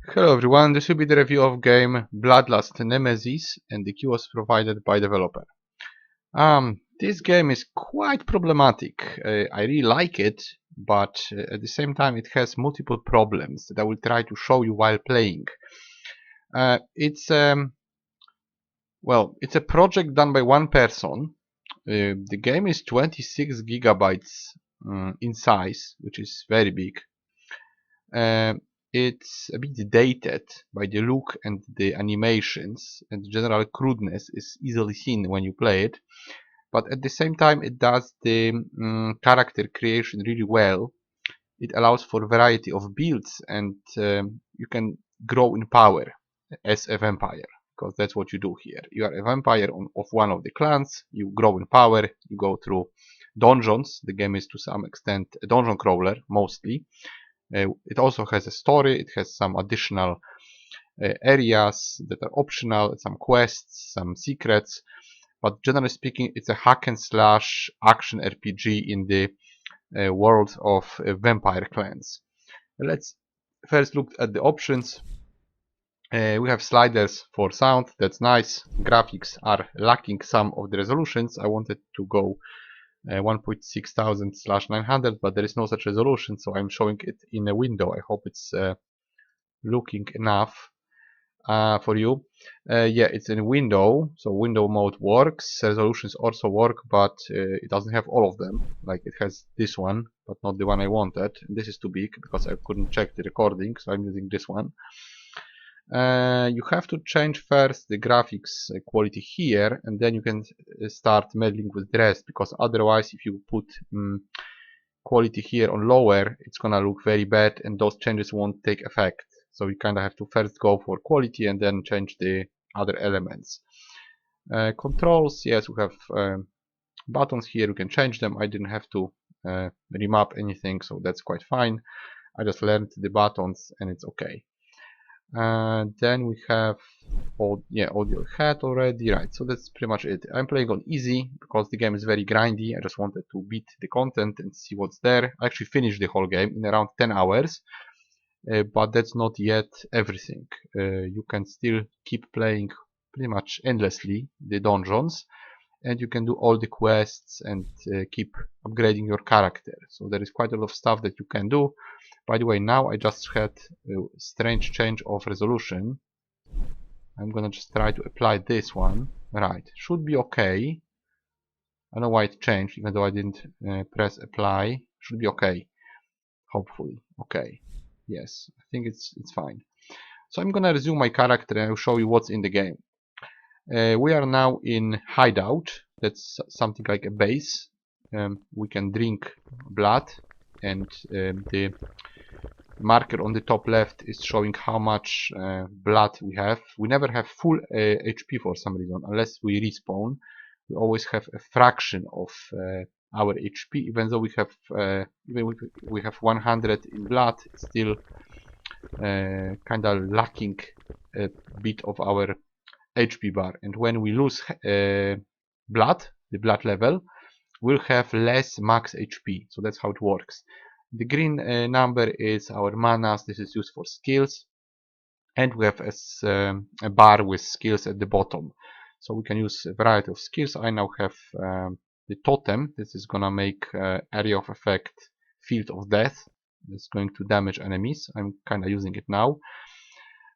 Hello everyone, this will be the review of game Bloodlust Nemesis, and the key was provided by developer. This game is quite problematic. I really like it, but at the same time it has multiple problems that I will try to show you while playing. It's a project done by one person. The game is 26 gigabytes in size, which is very big. It's a bit dated by the look and the animations, and the general crudeness is easily seen when you play it. But at the same time, it does the character creation really well. It allows for a variety of builds, and you can grow in power as a vampire, because that's what you do here. You are a vampire of one of the clans, you grow in power, you go through dungeons. The game is to some extent a dungeon crawler, mostly. It also has a story, it has some additional areas that are optional, some quests, some secrets, but generally speaking it's a hack and slash action RPG in the world of vampire clans. Let's first look at the options. We have sliders for sound, that's nice. Graphics are lacking some of the resolutions. I wanted to go 1.6000/900, but there is no such resolution, so I'm showing it in a window. I hope it's looking enough for you. Yeah, it's in a window, so window mode works. Resolutions also work, but it doesn't have all of them. Like it has this one, but not the one I wanted. This is too big because I couldn't check the recording, so I'm using this one. You have to change first the graphics quality here, and then you can start meddling with the rest, because otherwise if you put quality here on lower, it's gonna look very bad and those changes won't take effect. So you kind of have to first go for quality and then change the other elements. Controls, yes, we have buttons here, you can change them. I didn't have to remap anything, so that's quite fine. I just learned the buttons and it's okay. Then we have audio had already, right? So that's pretty much it. I'm playing on easy because the game is very grindy. I just wanted to beat the content and see what's there. I actually finished the whole game in around 10 hours, but that's not yet everything. You can still keep playing pretty much endlessly the dungeons, and you can do all the quests and keep upgrading your character. So there is quite a lot of stuff that you can do. By the way, now I just had a strange change of resolution. I'm gonna just try to apply this one. Right, should be okay. I don't know why it changed, even though I didn't press apply. Should be okay, hopefully. Okay, yes, I think it's fine. So I'm gonna resume my character and I'll show you what's in the game. We are now in hideout. That's something like a base. We can drink blood, and the marker on the top left is showing how much blood we have. We never have full HP for some reason, unless we respawn. We always have a fraction of our HP, even though we have even if we have 100 in blood, it's still kind of lacking a bit of our HP bar. And when we lose blood, the blood level, we'll have less max HP. So that's how it works. The green number is our manas. This is used for skills, and we have a bar with skills at the bottom. So we can use a variety of skills. I now have the totem. This is gonna make area of effect field of death. It's going to damage enemies. I'm kind of using it now.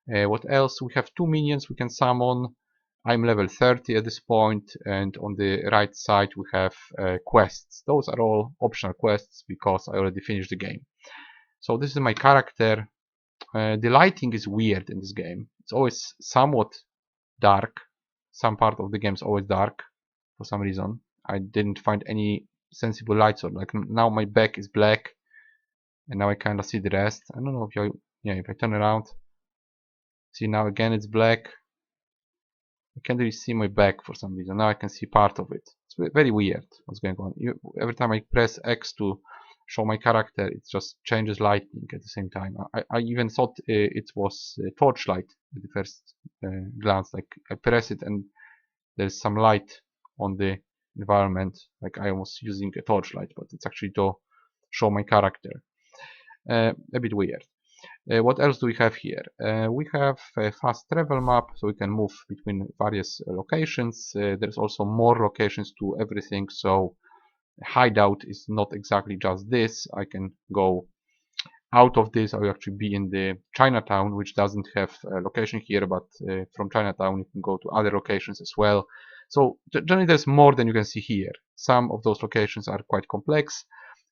What else? We have 2 minions we can summon. I'm level 30 at this point, and on the right side we have quests. Those are all optional quests because I already finished the game. So this is my character. The lighting is weird in this game. It's always somewhat dark. Some part of the game is always dark for some reason. I didn't find any sensible lights on. Like now my back is black, and now I kind of see the rest. I don't know if I turn around. See, now again it's black. I can't really see my back for some reason. Now I can see part of it. It's very weird what's going on. Every time I press X to show my character, it just changes lighting at the same time. I even thought it was torchlight at the first glance. Like I press it and there's some light on the environment. Like I was using a torchlight, but it's actually to show my character. A bit weird. What else do we have here? We have a fast travel map, so we can move between various locations. There's also more locations to everything, so hideout is not exactly just this. I can go out of this. I will actually be in the Chinatown, which doesn't have a location here, but from Chinatown you can go to other locations as well. So generally there's more than you can see here. Some of those locations are quite complex,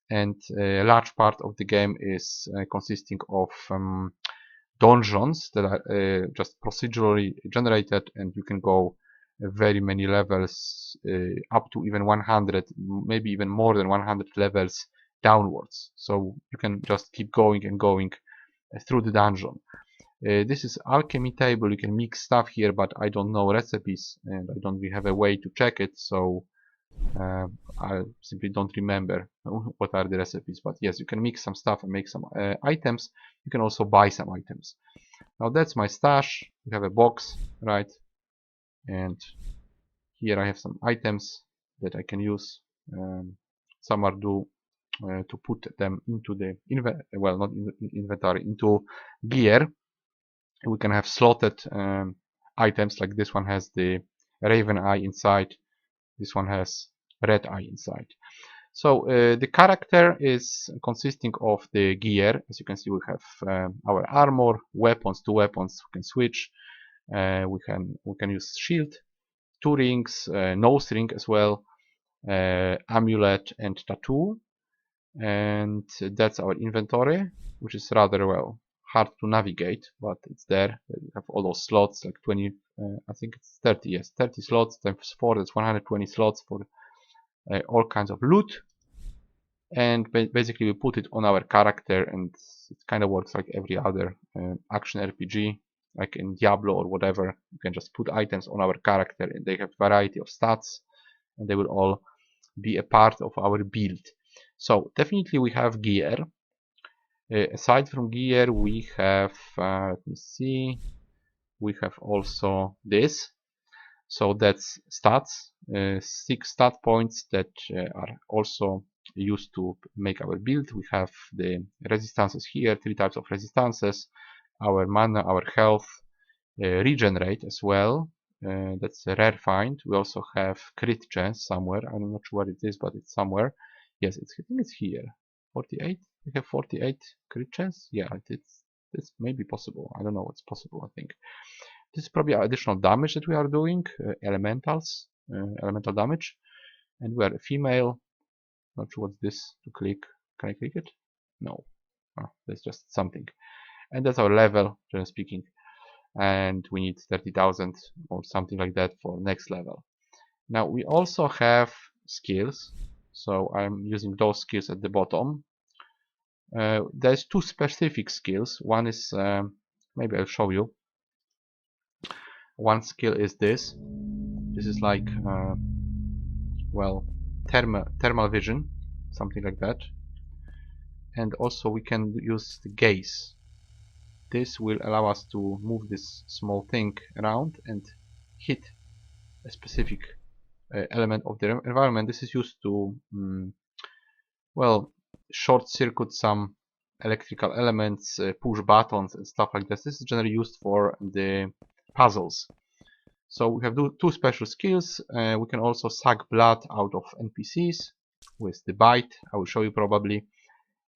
and a large part of the game is consisting of dungeons that are just procedurally generated, and you can go very many levels, up to even 100, maybe even more than 100 levels downwards. So you can just keep going and going through the dungeon. This is alchemy table. You can mix stuff here, but I don't know recipes and I don't really have a way to check it, so I simply don't remember what are the recipes. But yes, you can mix some stuff and make some items. You can also buy some items. Now that's my stash. We have a box, right? And here I have some items that I can use. Some are due to put them into the not in inventory, into gear. We can have slotted items, like this one has the raven eye inside, this one has red eye inside. So the character is consisting of the gear. As you can see, we have our armor, weapons, 2 weapons we can switch. We can use shield, 2 rings, nose ring as well, amulet and tattoo. And that's our inventory, which is rather hard to navigate, but it's there. We have all those slots, like 20, I think it's 30, yes, 30 slots times 4, that's 120 slots for all kinds of loot. And basically we put it on our character, and it kind of works like every other action RPG, like in Diablo or whatever. You can just put items on our character, and they have variety of stats, and they will all be a part of our build. So definitely we have gear. Aside from gear, we have, let me see, we have also this. So that's stats, 6 stat points that are also used to make our build. We have the resistances here, 3 types of resistances, our mana, our health, regenerate as well. That's a rare find. We also have crit chance somewhere. I'm not sure where it is, but it's somewhere. Yes, I think it's here. 48. We have 48 crit chance. Yeah, it's maybe possible. I don't know what's possible. I think this is probably additional damage that we are doing. Elemental damage, and we are a female. Not sure what's this to click. Can I click it? No. That's just something. And that's our level, generally speaking. And we need 30,000 or something like that for next level. Now we also have skills, so I'm using those skills at the bottom. There's 2 specific skills. One is, maybe I'll show you. One skill is this. This is like, thermal vision, something like that. And also we can use the gaze. This will allow us to move this small thing around and hit a specific element of the environment. This is used to, short circuit some electrical elements, push buttons and stuff like this. This is generally used for the puzzles. So we have 2 special skills. We can also suck blood out of NPCs with the bite. I will show you probably.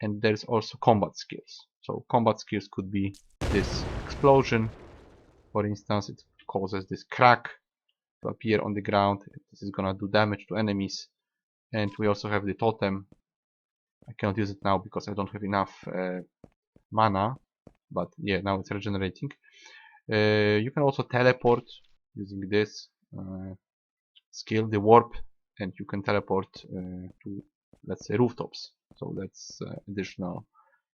And there's also combat skills. So combat skills could be this explosion. For instance, it causes this crack to appear on the ground. This is gonna do damage to enemies. And we also have the totem. I cannot use it now because I don't have enough mana. But yeah, now it's regenerating. You can also teleport using this skill, the warp, and you can teleport to, let's say, rooftops. So that's additional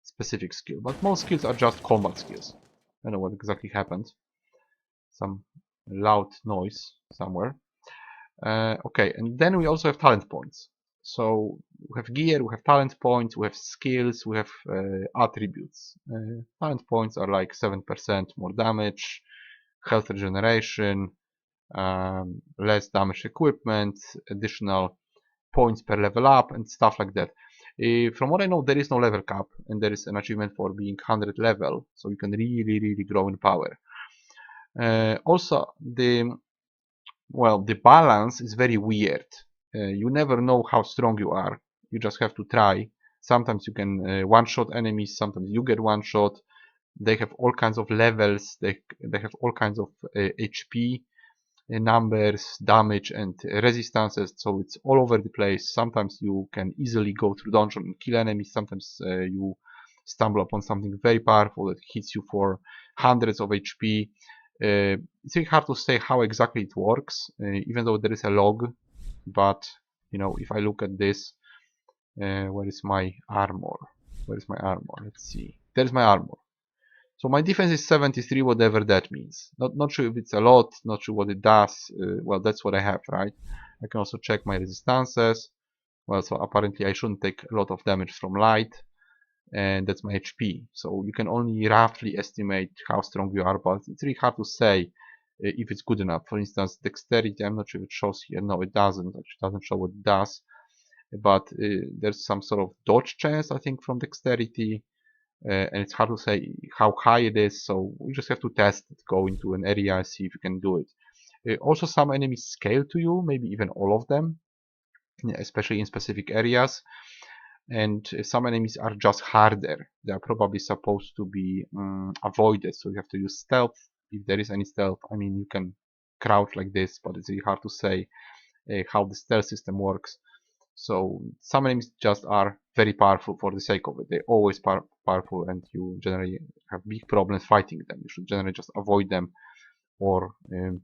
specific skill. But most skills are just combat skills. I don't know what exactly happened. Some loud noise somewhere. Okay, and then we also have talent points. So we have gear, we have talent points, we have skills, we have attributes. Talent points are like 7% more damage, health regeneration, less damage equipment, additional points per level up, and stuff like that. From what I know, there is no level cap, and there is an achievement for being 100 level, so you can really grow in power. Also, the balance is very weird. You never know how strong you are. You just have to try. Sometimes you can one-shot enemies, sometimes you get one-shot. They have all kinds of levels, they have all kinds of HP numbers, damage and resistances, so it's all over the place. Sometimes you can easily go through dungeon and kill enemies, sometimes you stumble upon something very powerful that hits you for hundreds of HP. It's really hard to say how exactly it works, even though there is a log, but you know, if I look at this, where is my armor? Where is my armor? Let's see. There's my armor. So my defense is 73, whatever that means. Not sure if it's a lot, not sure what it does. Well, that's what I have, right? I can also check my resistances. Well, so apparently I shouldn't take a lot of damage from light. And that's my HP. So you can only roughly estimate how strong you are, but it's really hard to say if it's good enough. For instance, dexterity, I'm not sure if it shows here. No, it doesn't. It doesn't show what it does. But there's some sort of dodge chance, I think, from dexterity. And it's hard to say how high it is, so we just have to test it, go into an area and see if you can do it. Also, some enemies scale to you, maybe even all of them, especially in specific areas. And some enemies are just harder. They are probably supposed to be avoided, so you have to use stealth, if there is any stealth. I mean, you can crouch like this, but it's really hard to say how the stealth system works. So some enemies just are very powerful for the sake of it. They're always powerful, and you generally have big problems fighting them. You should generally just avoid them, or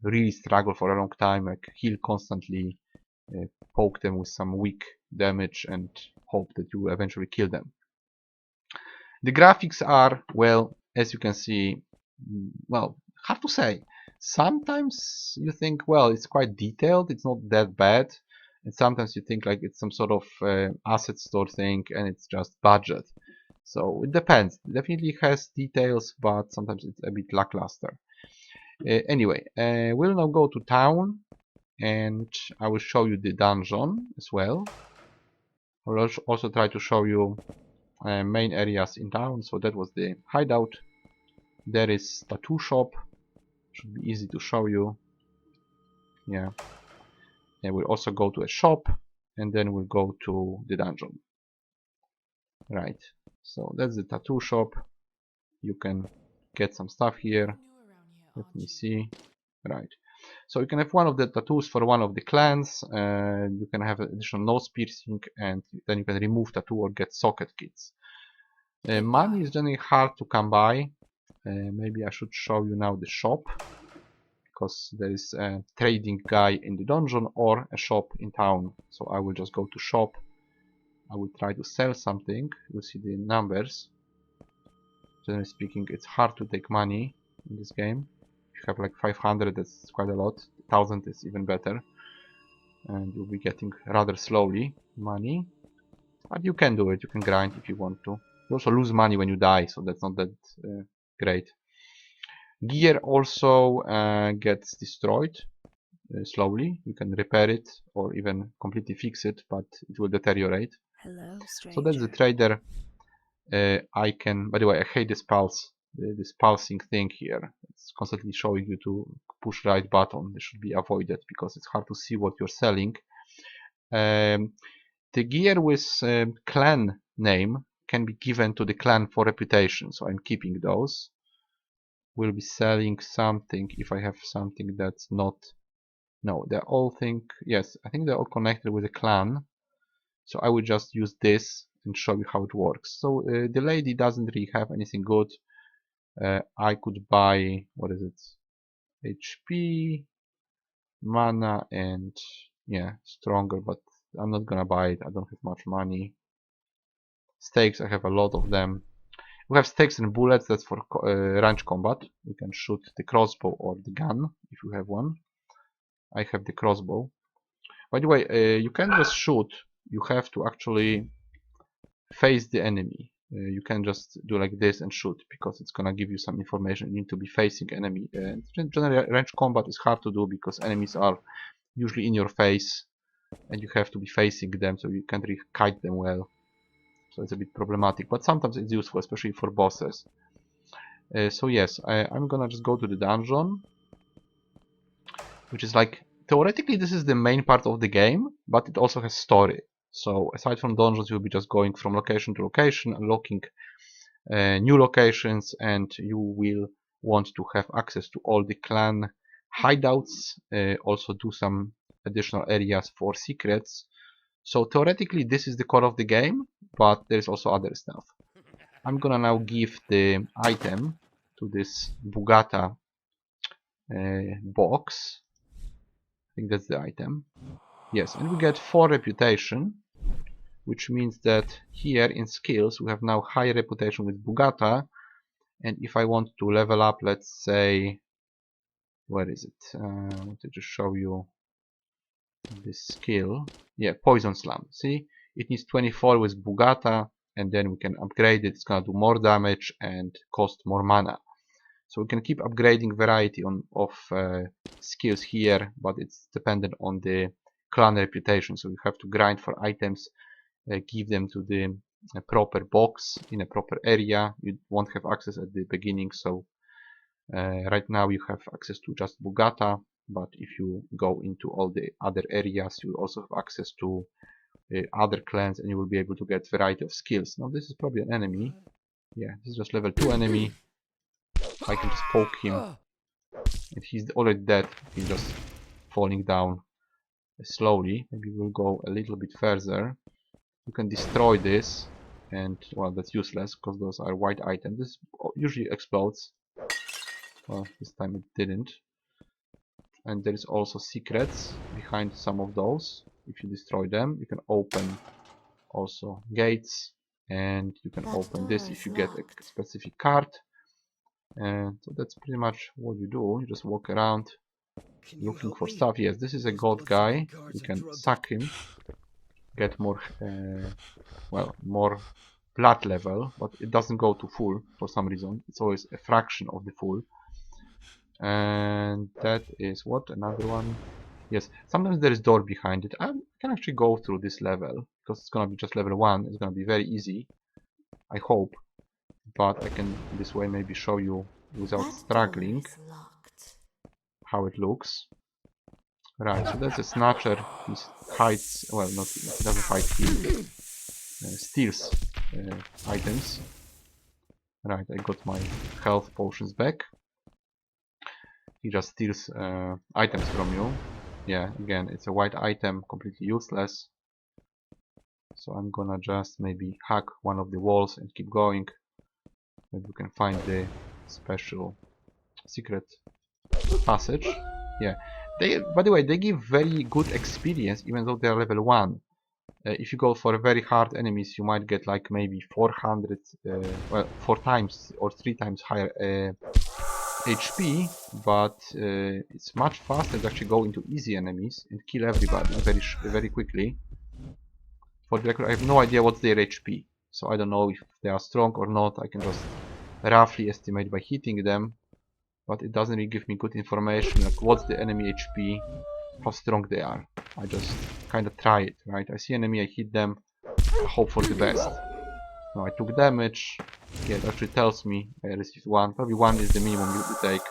really struggle for a long time, like heal constantly, poke them with some weak damage, and hope that you eventually kill them. The graphics are, well, as you can see, well, hard to say. Sometimes you think, well, it's quite detailed, it's not that bad. And sometimes you think like it's some sort of asset store thing and it's just budget. So it depends. It definitely has details, but sometimes it's a bit lackluster. Anyway, we'll now go to town and I will show you the dungeon as well. I will also try to show you main areas in town. So that was the hideout. There is tattoo shop. Should be easy to show you. Yeah. And we'll also go to a shop and then we'll go to the dungeon. Right. So that's the tattoo shop. You can get some stuff here. Let me see. Right. So you can have one of the tattoos for one of the clans. You can have additional nose piercing, and then you can remove tattoo or get socket kits. Money is generally hard to come by. Maybe I should show you now the shop, because there is a trading guy in the dungeon or a shop in town. So I will just go to shop. I will try to sell something. You see the numbers. Generally speaking, it's hard to take money in this game. If you have like 500, that's quite a lot. 1000 is even better. And you'll be getting rather slowly money. But you can do it. You can grind if you want to. You also lose money when you die, so that's not that great. Gear also gets destroyed slowly. You can repair it or even completely fix it, but it will deteriorate. Hello, stranger. So that's the trader. I can, by the way, I hate this pulse, this pulsing thing here. It's constantly showing you to push right button. This should be avoided because it's hard to see what you're selling. The gear with clan name can be given to the clan for reputation, so I'm keeping those. Will be selling something if I have something that's not. No, they're all yes, I think they're all connected with the clan. So I will just use this and show you how it works. So the lady doesn't really have anything good. I could buy, what is it? HP, mana, and yeah, stronger, but I'm not gonna buy it. I don't have much money. Stakes, I have a lot of them. We have stakes and bullets, that's for range combat. You can shoot the crossbow or the gun if you have one. I have the crossbow. By the way, you can't just shoot. You have to actually face the enemy. You can just do like this and shoot, because it's gonna give you some information. You need to be facing enemy. Generally, range combat is hard to do because enemies are usually in your face and you have to be facing them, so you can't really kite them well. so it's a bit problematic, but sometimes it's useful, especially for bosses. So yes, I'm gonna just go to the dungeon, which is like, theoretically this is the main part of the game, but it also has story. So aside from dungeons, you'll be just going from location to location, unlocking new locations, and you will want to have access to all the clan hideouts, also do some additional areas for secrets. So theoretically this is the core of the game, but there's also other stuff. I'm gonna now give the item to this Bugata box. I think that's the item. Yes, and we get 4 reputation, which means that here in skills we have now high reputation with Bugata. And if I want to level up, let's say, where is it? I want to just show you this skill. Yeah, Poison Slam. See, it needs 24 with Bugata, and then we can upgrade it. It's gonna do more damage and cost more mana. So we can keep upgrading variety of skills here, but it's dependent on the clan reputation. So you have to grind for items, give them to the proper box in a proper area. You won't have access at the beginning, so right now you have access to just Bugata, but if you go into all the other areas, you will also have access to other clans, and you will be able to get variety of skills. Now this is probably an enemy. Yeah, this is just level 2 enemy. I can just poke him, and he's already dead. He's just falling down slowly. Maybe we'll go a little bit further. You can destroy this, and well, that's useless because those are white items. This usually explodes. Well, this time it didn't. And there is also secrets behind some of those. If you destroy them, you can open also gates, and you can open this if you get a specific card. And so that's pretty much what you do. You just walk around looking for stuff. Yes, this is a god guy. You can sack him, get more, well, more blood level, but it doesn't go to full for some reason. It's always a fraction of the full. And that is what, another one. Yes, sometimes there is door behind it. I can actually go through this level because it's gonna be just level 1. It's gonna be very easy, I hope. But I can this way maybe show you without struggling how it looks. Right, so that's a snatcher. He hides, well, not, he doesn't hide, he steals items. Right, I got my health potions back. He just steals items from you. Yeah, again, it's a white item, completely useless. So I'm gonna just maybe hack one of the walls and keep going. Maybe we can find the special secret passage. Yeah, they, by the way, they give very good experience even though they are level 1. If you go for very hard enemies, you might get like maybe 400, well, 4 times or 3 times higher HP, but it's much faster to actually go into easy enemies and kill everybody very quickly. For the record, I have no idea what's their HP, so I don't know if they are strong or not. I can just roughly estimate by hitting them, but it doesn't really give me good information, like what's the enemy HP, how strong they are. I just kind of try it, right? I see enemy, I hit them, I hope for the best. Now I took damage. Yeah, it actually tells me I received 1. Probably 1 is the minimum you take,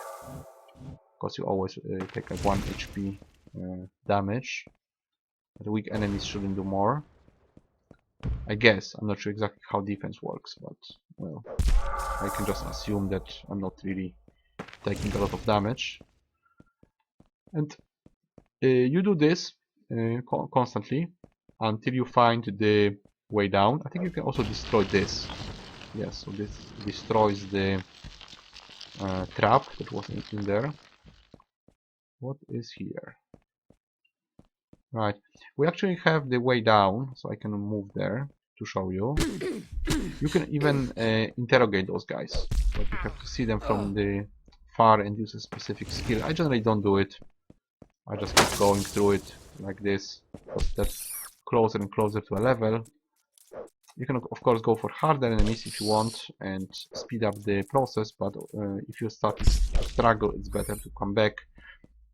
because you always take like 1 HP damage. The weak enemies shouldn't do more, I guess. I'm not sure exactly how defense works, but well, I can just assume that I'm not really taking a lot of damage. And you do this constantly until you find the way down. I think you can also destroy this. Yes, so this destroys the trap that was in there. What is here? Right, we actually have the way down, so I can move there to show you. You can even interrogate those guys, but you have to see them from the far and use a specific skill. I generally don't do it. I just keep going through it like this, because that's closer and closer to a level. You can of course go for harder enemies if you want and speed up the process, but if you start to struggle, it's better to come back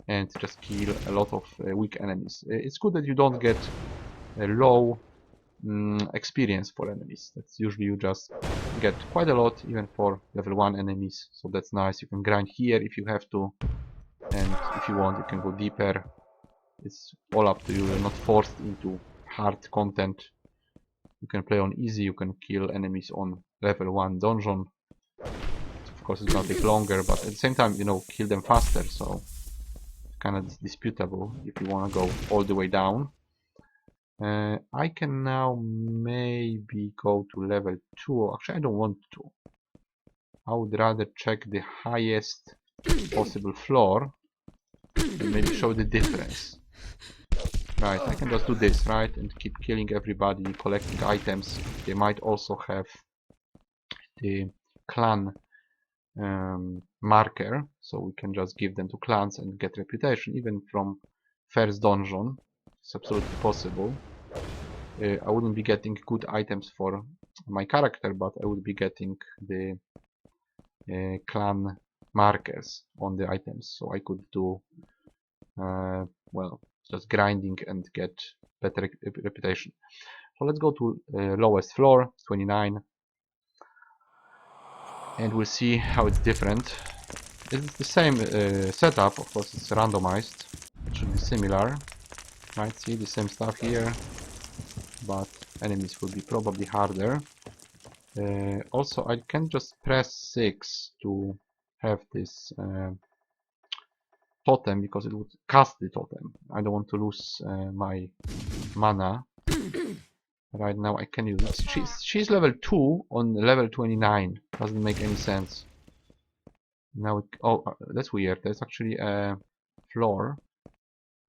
and just kill a lot of weak enemies. It's good that you don't get low experience for enemies. That's usually you just get quite a lot even for level 1 enemies, so that's nice. You can grind here if you have to, and if you want you can go deeper. It's all up to you. You're not forced into hard content. You can play on easy, you can kill enemies on level 1 dungeon. Of course it's gonna take longer, but at the same time, you know, kill them faster, so kind of disputable if you wanna go all the way down. I can now maybe go to level 2. Actually, I don't want to. I would rather check the highest possible floor and maybe show the difference. Right, I can just do this, right, and keep killing everybody, collecting items. They might also have the clan marker, so we can just give them to clans and get reputation, even from first dungeon. It's absolutely possible. I wouldn't be getting good items for my character, but I would be getting the clan markers on the items, so I could do well, just grinding and get better reputation. So let's go to lowest floor, 29, and we'll see how it's different. It's the same setup, of course it's randomized. It should be similar, right? See the same stuff here, but enemies will be probably harder. Also, I can just press 6 to have this totem, because it would cast the totem. I don't want to lose my mana. Right now I can use it. She's level 2 on level 29. Doesn't make any sense. Now, that's weird. There's actually a floor.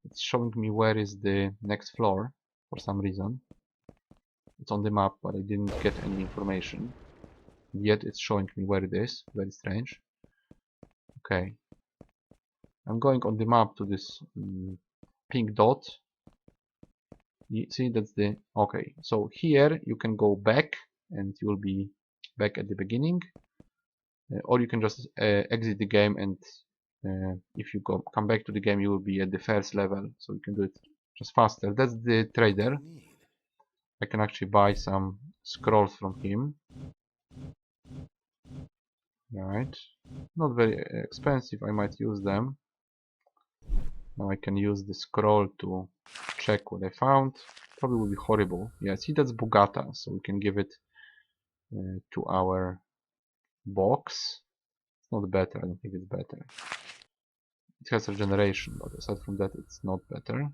It's showing me where is the next floor for some reason. It's on the map, but I didn't get any information. Yet it's showing me where it is. Very strange. Okay. I'm going on the map to this pink dot. You see, that's the... Okay, so here you can go back and you'll be back at the beginning. Or you can just exit the game, and if you come back to the game you will be at the first level, so you can do it just faster. That's the trader. I can actually buy some scrolls from him. Right, not very expensive, I might use them. Now I can use the scroll to check what I found. Probably will be horrible. Yeah, see, that's Bugata, so we can give it to our box. It's not better, I don't think it's better. It has regeneration, but aside from that it's not better.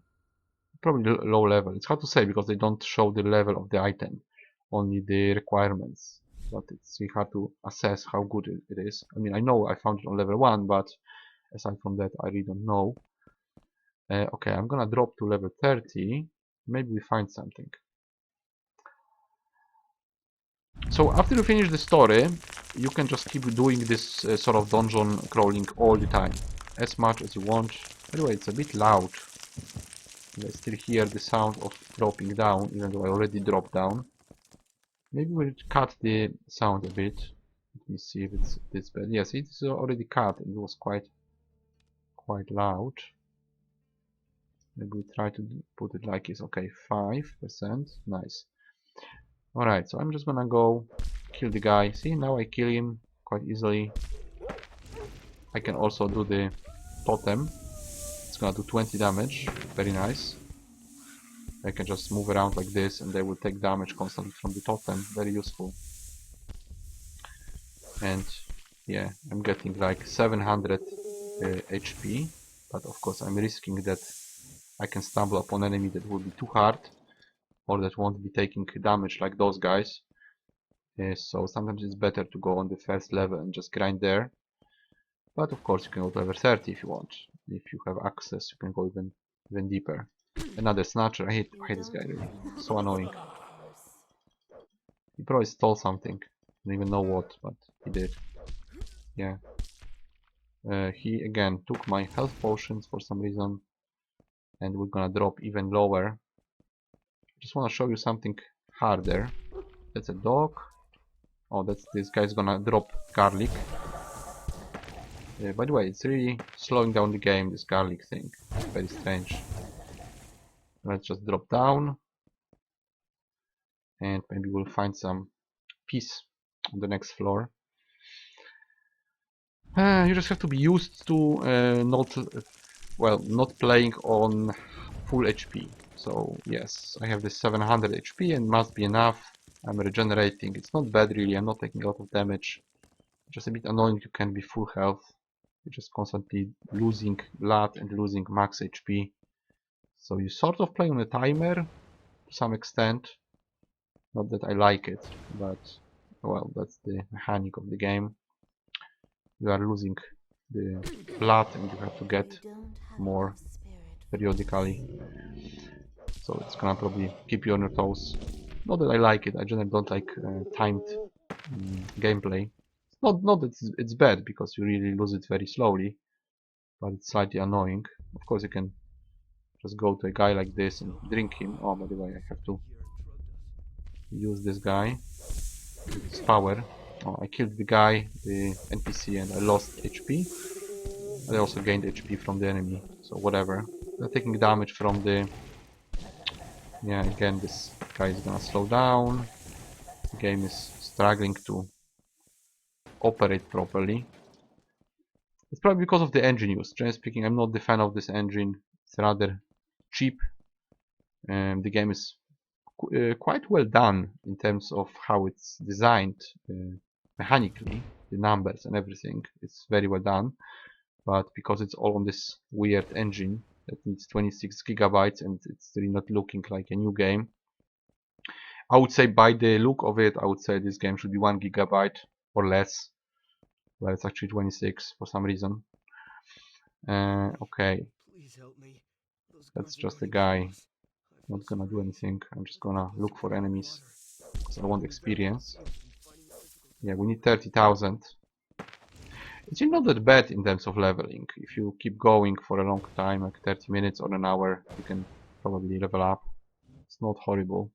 Probably low level. It's hard to say because they don't show the level of the item, only the requirements. But it's really hard to assess how good it is. I mean, I know I found it on level 1, but aside from that I really don't know. Okay, I'm gonna drop to level 30. Maybe we find something. So after you finish the story, you can just keep doing this sort of dungeon crawling all the time, as much as you want. By the way, it's a bit loud. I still hear the sound of dropping down, even though I already dropped down. Maybe we'll cut the sound a bit. Let me see if it's this bad. Yes, it's already cut. It was quite loud. Maybe we try to put it like this. Okay, 5%. Nice. Alright, so I'm just gonna go kill the guy. See, now I kill him quite easily. I can also do the totem. It's gonna do 20 damage. Very nice. I can just move around like this and they will take damage constantly from the totem. Very useful. And yeah, I'm getting like 700 HP. But of course I'm risking that I can stumble upon an enemy that will be too hard, or that won't be taking damage like those guys. So sometimes it's better to go on the first level and just grind there. But of course you can go to level 30 if you want. If you have access, you can go even deeper. Another snatcher. I hate this guy really. So annoying. He probably stole something. I don't even know what, but he did. Yeah. He again took my health potions for some reason. And we're gonna drop even lower. Just wanna show you something harder. That's a dog. Oh, that's this guy's gonna drop garlic. By the way, it's really slowing down the game, this garlic thing. It's very strange. Let's just drop down. and maybe we'll find some peace on the next floor. You just have to be used to not playing on full HP. So yes, I have this 700 HP and must be enough. I'm regenerating. It's not bad really. I'm not taking a lot of damage. Just a bit annoying. You can be full health. You're just constantly losing blood and losing max HP. So you sort of play on a timer to some extent. Not that I like it, but well, that's the mechanic of the game. You are losing the blood and you have to get more periodically. So it's gonna probably keep you on your toes. Not that I like it, I generally don't like timed gameplay. Not that it's bad, because you really lose it very slowly, but it's slightly annoying. Of course you can just go to a guy like this and drink him. Oh, by the way, I have to use this guy. His power. Oh, I killed the guy, the NPC, and I lost HP. I also gained HP from the enemy, so whatever. They're taking damage from the... Yeah, again, this guy is gonna slow down. The game is struggling to operate properly. It's probably because of the engine use. Generally speaking, I'm not the fan of this engine. It's rather cheap. The game is quite well done in terms of how it's designed mechanically. The numbers and everything, it's very well done. But because it's all on this weird engine that needs 26 gigabytes and it's really not looking like a new game, I would say by the look of it, I would say this game should be 1 gigabyte or less. Well, it's actually 26 for some reason. Okay, that's just a guy. Not gonna do anything. I'm just gonna look for enemies because I want experience. Yeah, we need 30,000. It's not that bad in terms of leveling. If you keep going for a long time, like 30 minutes or an hour, you can probably level up. It's not horrible.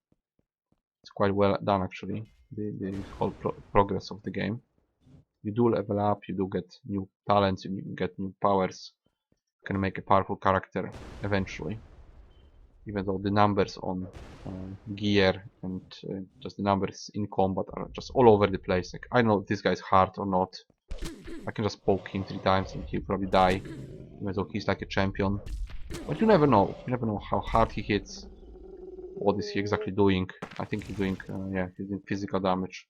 It's quite well done actually, the whole progress of the game. You do level up, you do get new talents, you get new powers. You can make a powerful character eventually. Even though the numbers on gear and just the numbers in combat are just all over the place. Like, I don't know if this guy's hard or not. I can just poke him 3 times and he'll probably die, even though he's like a champion. But you never know. You never know how hard he hits. What is he exactly doing? I think he's doing, yeah, he's doing physical damage.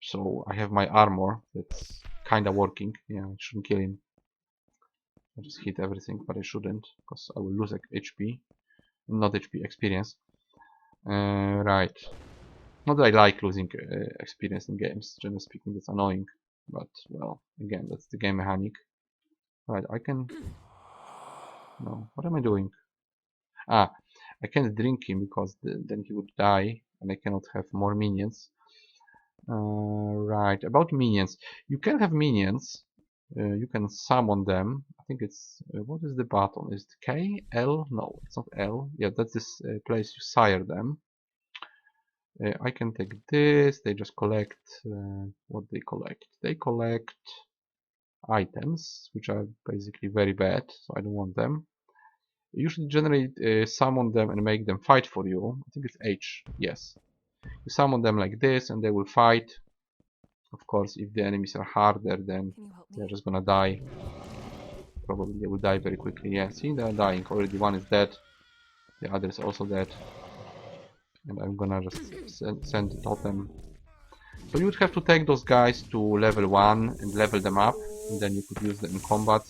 So I have my armor that's kinda working. Yeah, I shouldn't kill him. I just hit everything, but I shouldn't, because I will lose like HP. Not HP, experience. Right. Not that I like losing experience in games. Generally speaking, that's annoying. But, well, again, that's the game mechanic. Right, I can... No, what am I doing? Ah, I can't drink him because then he would die and I cannot have more minions. Right, about minions. You can have minions. You can summon them. I think it's... what is the button? Is it K? L? No, it's not L. Yeah, that's this place you sire them. I can take this. They just collect... what they collect? They collect items, which are basically very bad, so I don't want them. You should generally summon them and make them fight for you. I think it's H, yes. You summon them like this and they will fight. Of course, if the enemies are harder, then they're just gonna die. Probably they will die very quickly. Yeah, see, they're dying. Already one is dead. The other is also dead. And I'm gonna just send the totem. So you would have to take those guys to level 1 and level them up. And then you could use them in combat.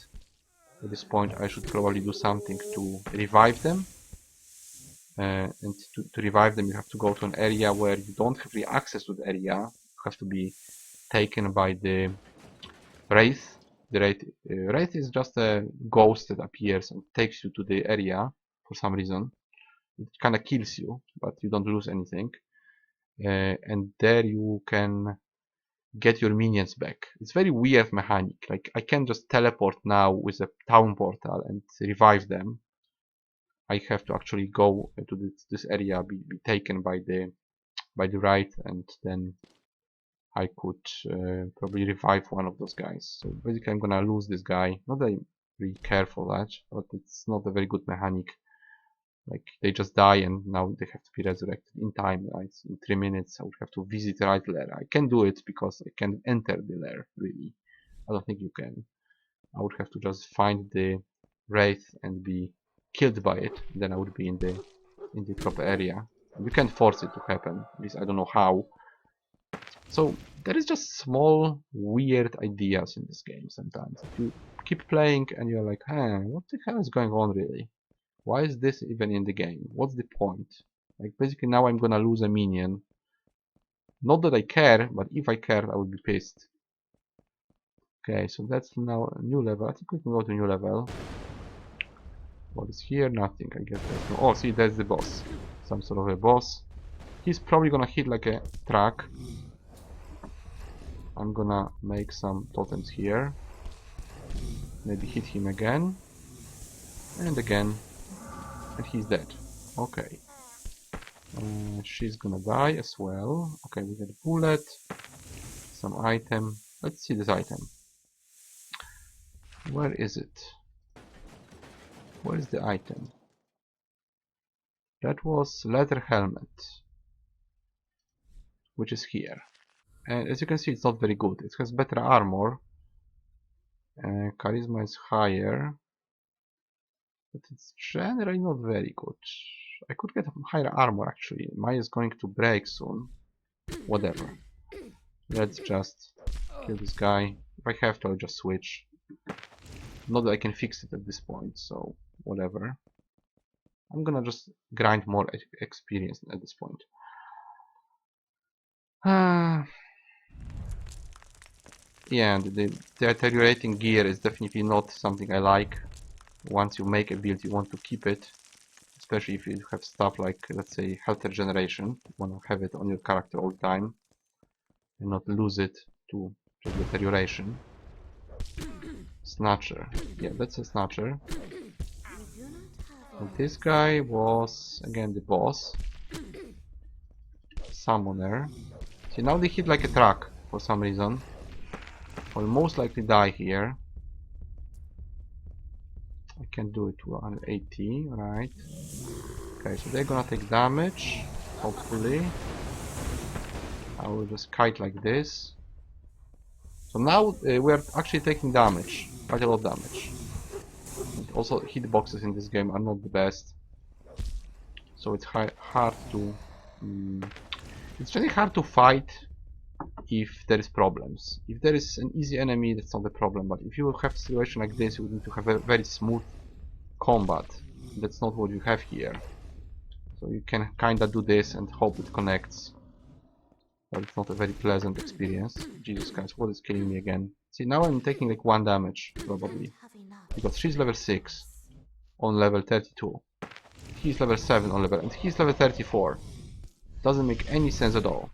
At this point I should probably do something to revive them. And to revive them you have to go to an area where you don't have really access to the area. You have to be taken by the Wraith. The Wraith is just a ghost that appears and takes you to the area for some reason. It kinda kills you, but you don't lose anything. And there you can get your minions back. It's very weird mechanic. Like, I can just teleport now with a town portal and revive them. I have to actually go to this area, be taken by the right, and then I could probably revive one of those guys. So basically I'm gonna lose this guy. Not that I really care for that, but it's not a very good mechanic. Like they just die and now they have to be resurrected in time, right? In 3 minutes I would have to visit the right lair. I can do it because I can enter the lair, really. I don't think you can. I would have to just find the wraith and be killed by it. Then I would be in the proper area. You can't force it to happen. At least I don't know how. So there is just small weird ideas in this game sometimes. If you keep playing and you're like, huh, what the hell is going on really? Why is this even in the game? What's the point? Like basically now I'm gonna lose a minion. Not that I care, but if I cared I would be pissed. Okay, so that's now a new level. I think we can go to new level. What is here? Nothing, I guess. There's no... Oh, see, that's the boss. Some sort of a boss. He's probably gonna hit like a truck. I'm gonna make some totems here. Maybe hit him again. And again. And he's dead. Okay. She's gonna die as well. Okay, we got a bullet. Some item. Let's see this item. Where is it? Where is the item? That was leather helmet, which is here. And as you can see, it's not very good. It has better armor. Charisma is higher, but it's generally not very good. I could get higher armor actually. Mine is going to break soon. Whatever. Let's just kill this guy. If I have to, I'll just switch. Not that I can fix it at this point, so whatever. I'm gonna just grind more experience at this point. Yeah, the deteriorating gear is definitely not something I like. Once you make a build, you want to keep it. Especially if you have stuff like, let's say, health regeneration. You want to have it on your character all the time. And not lose it to deterioration. Snatcher. Yeah, that's a snatcher. And this guy was, again, the boss. Summoner. See, now they hit like a truck for some reason. Will most likely die here. I can do it to 180, right? Okay, so they're gonna take damage, hopefully. I will just kite like this. So now we're actually taking damage, quite a lot of damage. And also, hitboxes in this game are not the best. So it's hard to... it's really hard to fight if there is problems. If there is an easy enemy, that's not a problem, but if you have a situation like this, you need to have a very smooth combat. That's not what you have here. So you can kinda do this and hope it connects. But it's not a very pleasant experience. Jesus Christ, what is killing me again? See, now I'm taking like 1 damage, probably. Because she's level 6 on level 32. He's level 7 on level, and he's level 34. Doesn't make any sense at all.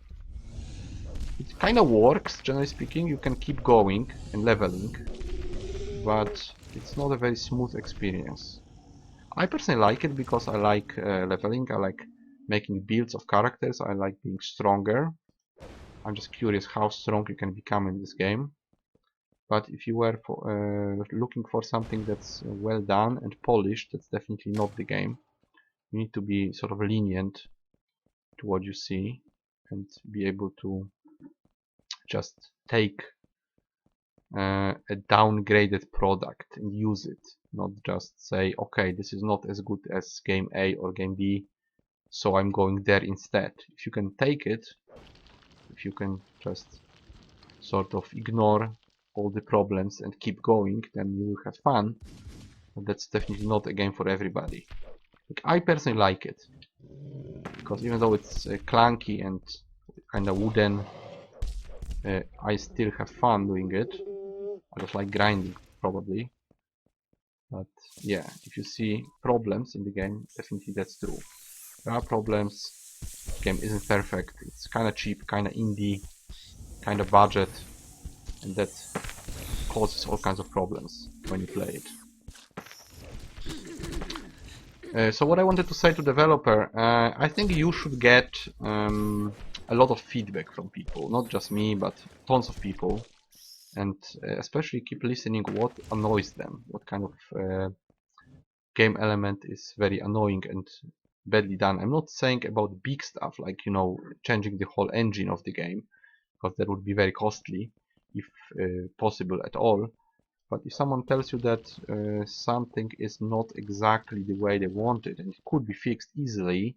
It kinda works, generally speaking. You can keep going and leveling, but it's not a very smooth experience. I personally like it because I like leveling, I like making builds of characters, I like being stronger. I'm just curious how strong you can become in this game. But if you were looking for something that's well done and polished, that's definitely not the game. You need to be sort of lenient to what you see and be able to just take a downgraded product and use it, not just say, okay, this is not as good as game A or game B, so I'm going there instead. If you can take it, if you can just sort of ignore all the problems and keep going, then you will have fun. But that's definitely not a game for everybody. Like, I personally like it, because even though it's clunky and kind of wooden, I still have fun doing it. I just like grinding, probably. But yeah, if you see problems in the game, definitely that's true. There are problems. The game isn't perfect. It's kind of cheap, kind of indie, kind of budget, and that causes all kinds of problems when you play it. So what I wanted to say to developer, I think you should get a lot of feedback from people, not just me, but tons of people, and especially keep listening what annoys them, what kind of game element is very annoying and badly done. I'm not saying about big stuff like, you know, changing the whole engine of the game, because that would be very costly if possible at all. But if someone tells you that something is not exactly the way they want it and it could be fixed easily,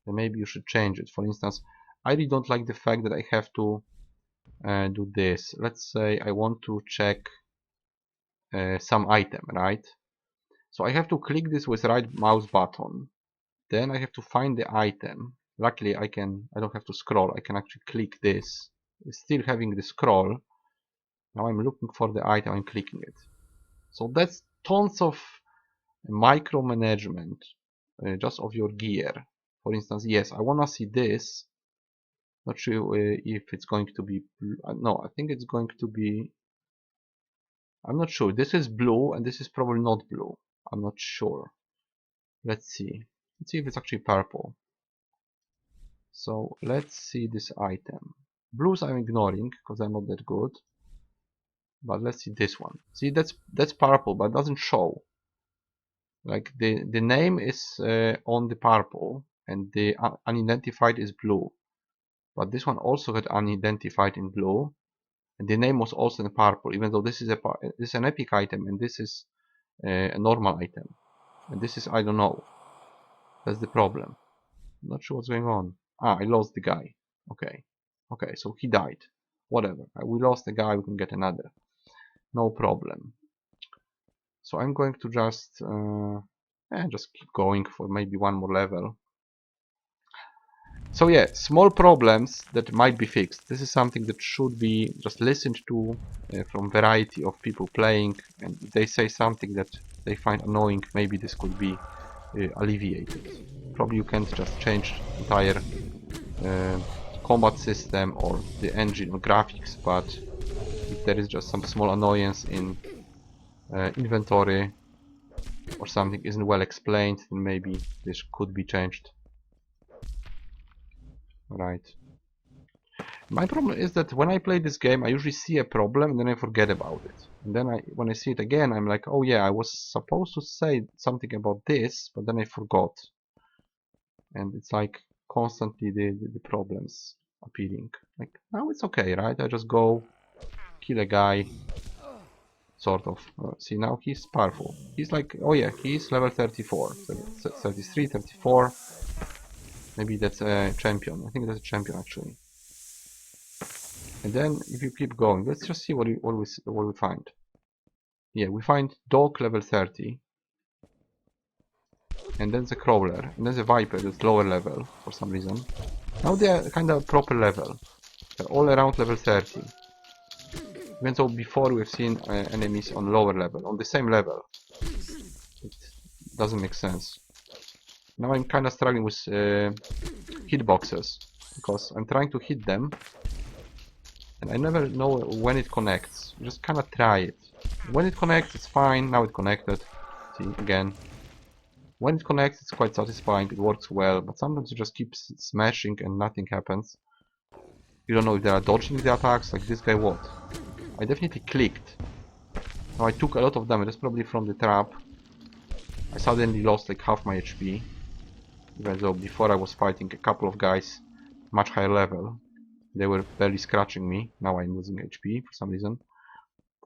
then maybe you should change it. For instance, I really don't like the fact that I have to do this. Let's say I want to check some item, right? So I have to click this with right mouse button. Then I have to find the item. Luckily I don't have to scroll. I can actually click this. Still having the scroll. Now I'm looking for the item, I'm clicking it. So that's tons of micromanagement just of your gear. For instance, yes, I wanna see this. Not sure if it's going to be blue. No, I think it's going to be, I'm not sure. This is blue and this is probably not blue. I'm not sure. Let's see. Let's see if it's actually purple. So let's see this item. Blues I'm ignoring because they're not that good. But let's see this one. See, that's purple, but it doesn't show. Like the name is on the purple and the unidentified is blue. But this one also had unidentified in blue, and the name was also in purple. Even though this is an epic item and this is a normal item, and this is, I don't know. That's the problem. I'm not sure what's going on. Ah, I lost the guy. Okay, okay, so he died. Whatever. We lost the guy. We can get another. No problem. So I'm going to just keep going for maybe one more level. So yeah, small problems that might be fixed. This is something that should be just listened to from variety of people playing, and if they say something that they find annoying, maybe this could be alleviated. Probably you can't just change entire combat system or the engine or graphics, but if there is just some small annoyance in inventory or something isn't well explained, then maybe this could be changed. Right. My problem is that when I play this game, I usually see a problem and then I forget about it. And then when I see it again, I'm like, oh yeah, I was supposed to say something about this, but then I forgot. And it's like constantly the problems appearing. Like, now it's okay, right? I just go kill a guy, sort of. See, now he's powerful. He's like, oh yeah, he's level 34, 33, 34. Maybe that's a champion. I think that's a champion actually. And then if you keep going, let's just see what we find. Yeah, we find dog level 30. And then the crawler. And then the viper that's lower level for some reason. Now they are kind of proper level. They're all around level 30. Even though before we've seen enemies on lower level, on the same level. It doesn't make sense. Now I'm kind of struggling with hitboxes. Because I'm trying to hit them. And I never know when it connects. You just kind of try it. When it connects, it's fine. Now it connected. See, again. When it connects, it's quite satisfying. It works well. But sometimes you just keep smashing and nothing happens. You don't know if they are dodging the attacks. Like this guy, what? I definitely clicked. Now I took a lot of damage. That's probably from the trap. I suddenly lost like half my HP. Even though before I was fighting a couple of guys much higher level. They were barely scratching me. Now I'm losing HP for some reason.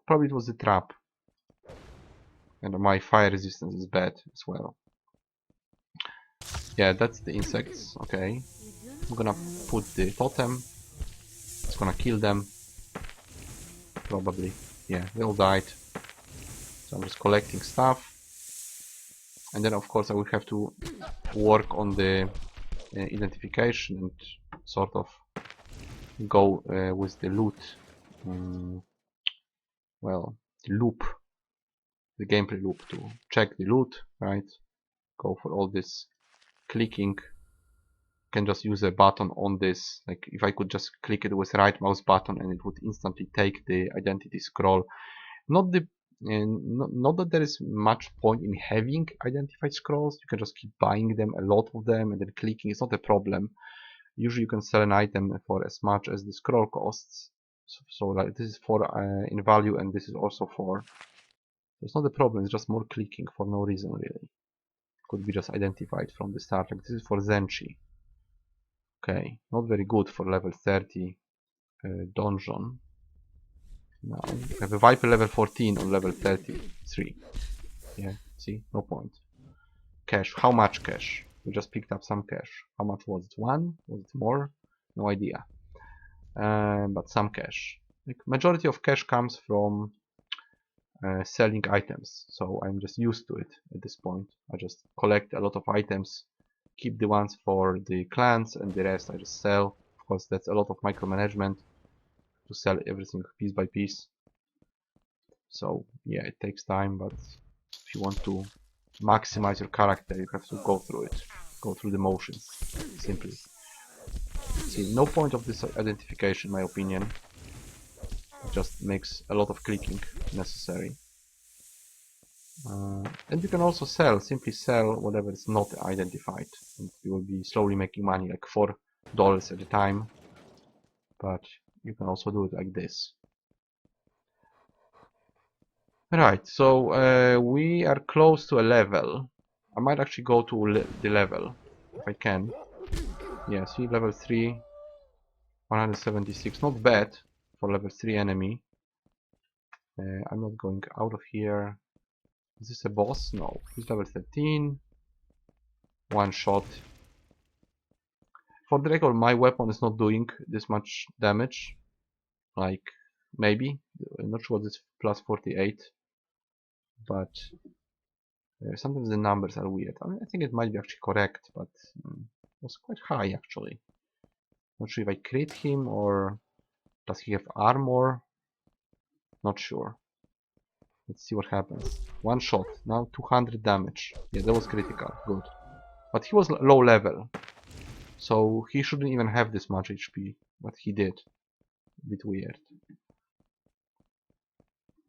Probably it was the trap. And my fire resistance is bad as well. Yeah, that's the insects. Okay. I'm gonna put the totem. It's gonna kill them. Probably. Yeah, they all died. So I'm just collecting stuff. And then of course I will have to work on the identification and sort of go with the loot. Well, the loop. The gameplay loop to check the loot, right? Go for all this clicking. Can just use a button on this. Like if I could just click it with right mouse button and it would instantly take the identity scroll. Not that there is much point in having identified scrolls. You can just keep buying them, a lot of them, and then clicking. It's not a problem. Usually you can sell an item for as much as the scroll costs. So like this is for in value, and this is also for. It's not a problem. It's just more clicking for no reason really. could be just identified from the start. Like this is for Zenshi. Okay, not very good for level 30 donjon. Now we have a Viper level 14 on level 33. Yeah, see, no point. Cash, how much cash? We just picked up some cash. How much was it? One? Was it more? No idea. But some cash. Like majority of cash comes from selling items, so I'm just used to it at this point. I just collect a lot of items, keep the ones for the clans, and the rest I just sell. Of course, that's a lot of micromanagement to sell everything piece by piece. So yeah, it takes time, but if you want to maximize your character, you have to go through it, go through the motions, simply. See, no point of this identification, in my opinion. It just makes a lot of clicking necessary. And you can also sell, simply sell whatever is not identified, and you will be slowly making money, like $4 at a time. But you can also do it like this. Right, so we are close to a level. I might actually go to the level, if I can. Yeah, see, level 3, 176, not bad for level 3 enemy. I'm not going out of here. Is this a boss? No, he's level 13. One shot. For the record, my weapon is not doing this much damage. Like, maybe. I'm not sure what this plus 48. But sometimes the numbers are weird. I mean, I think it might be actually correct, but it was quite high actually. Not sure if I crit him or does he have armor? Not sure. Let's see what happens. One shot, now 200 damage. Yeah, that was critical, good. But he was low level, so he shouldn't even have this much HP, but he did. A bit weird.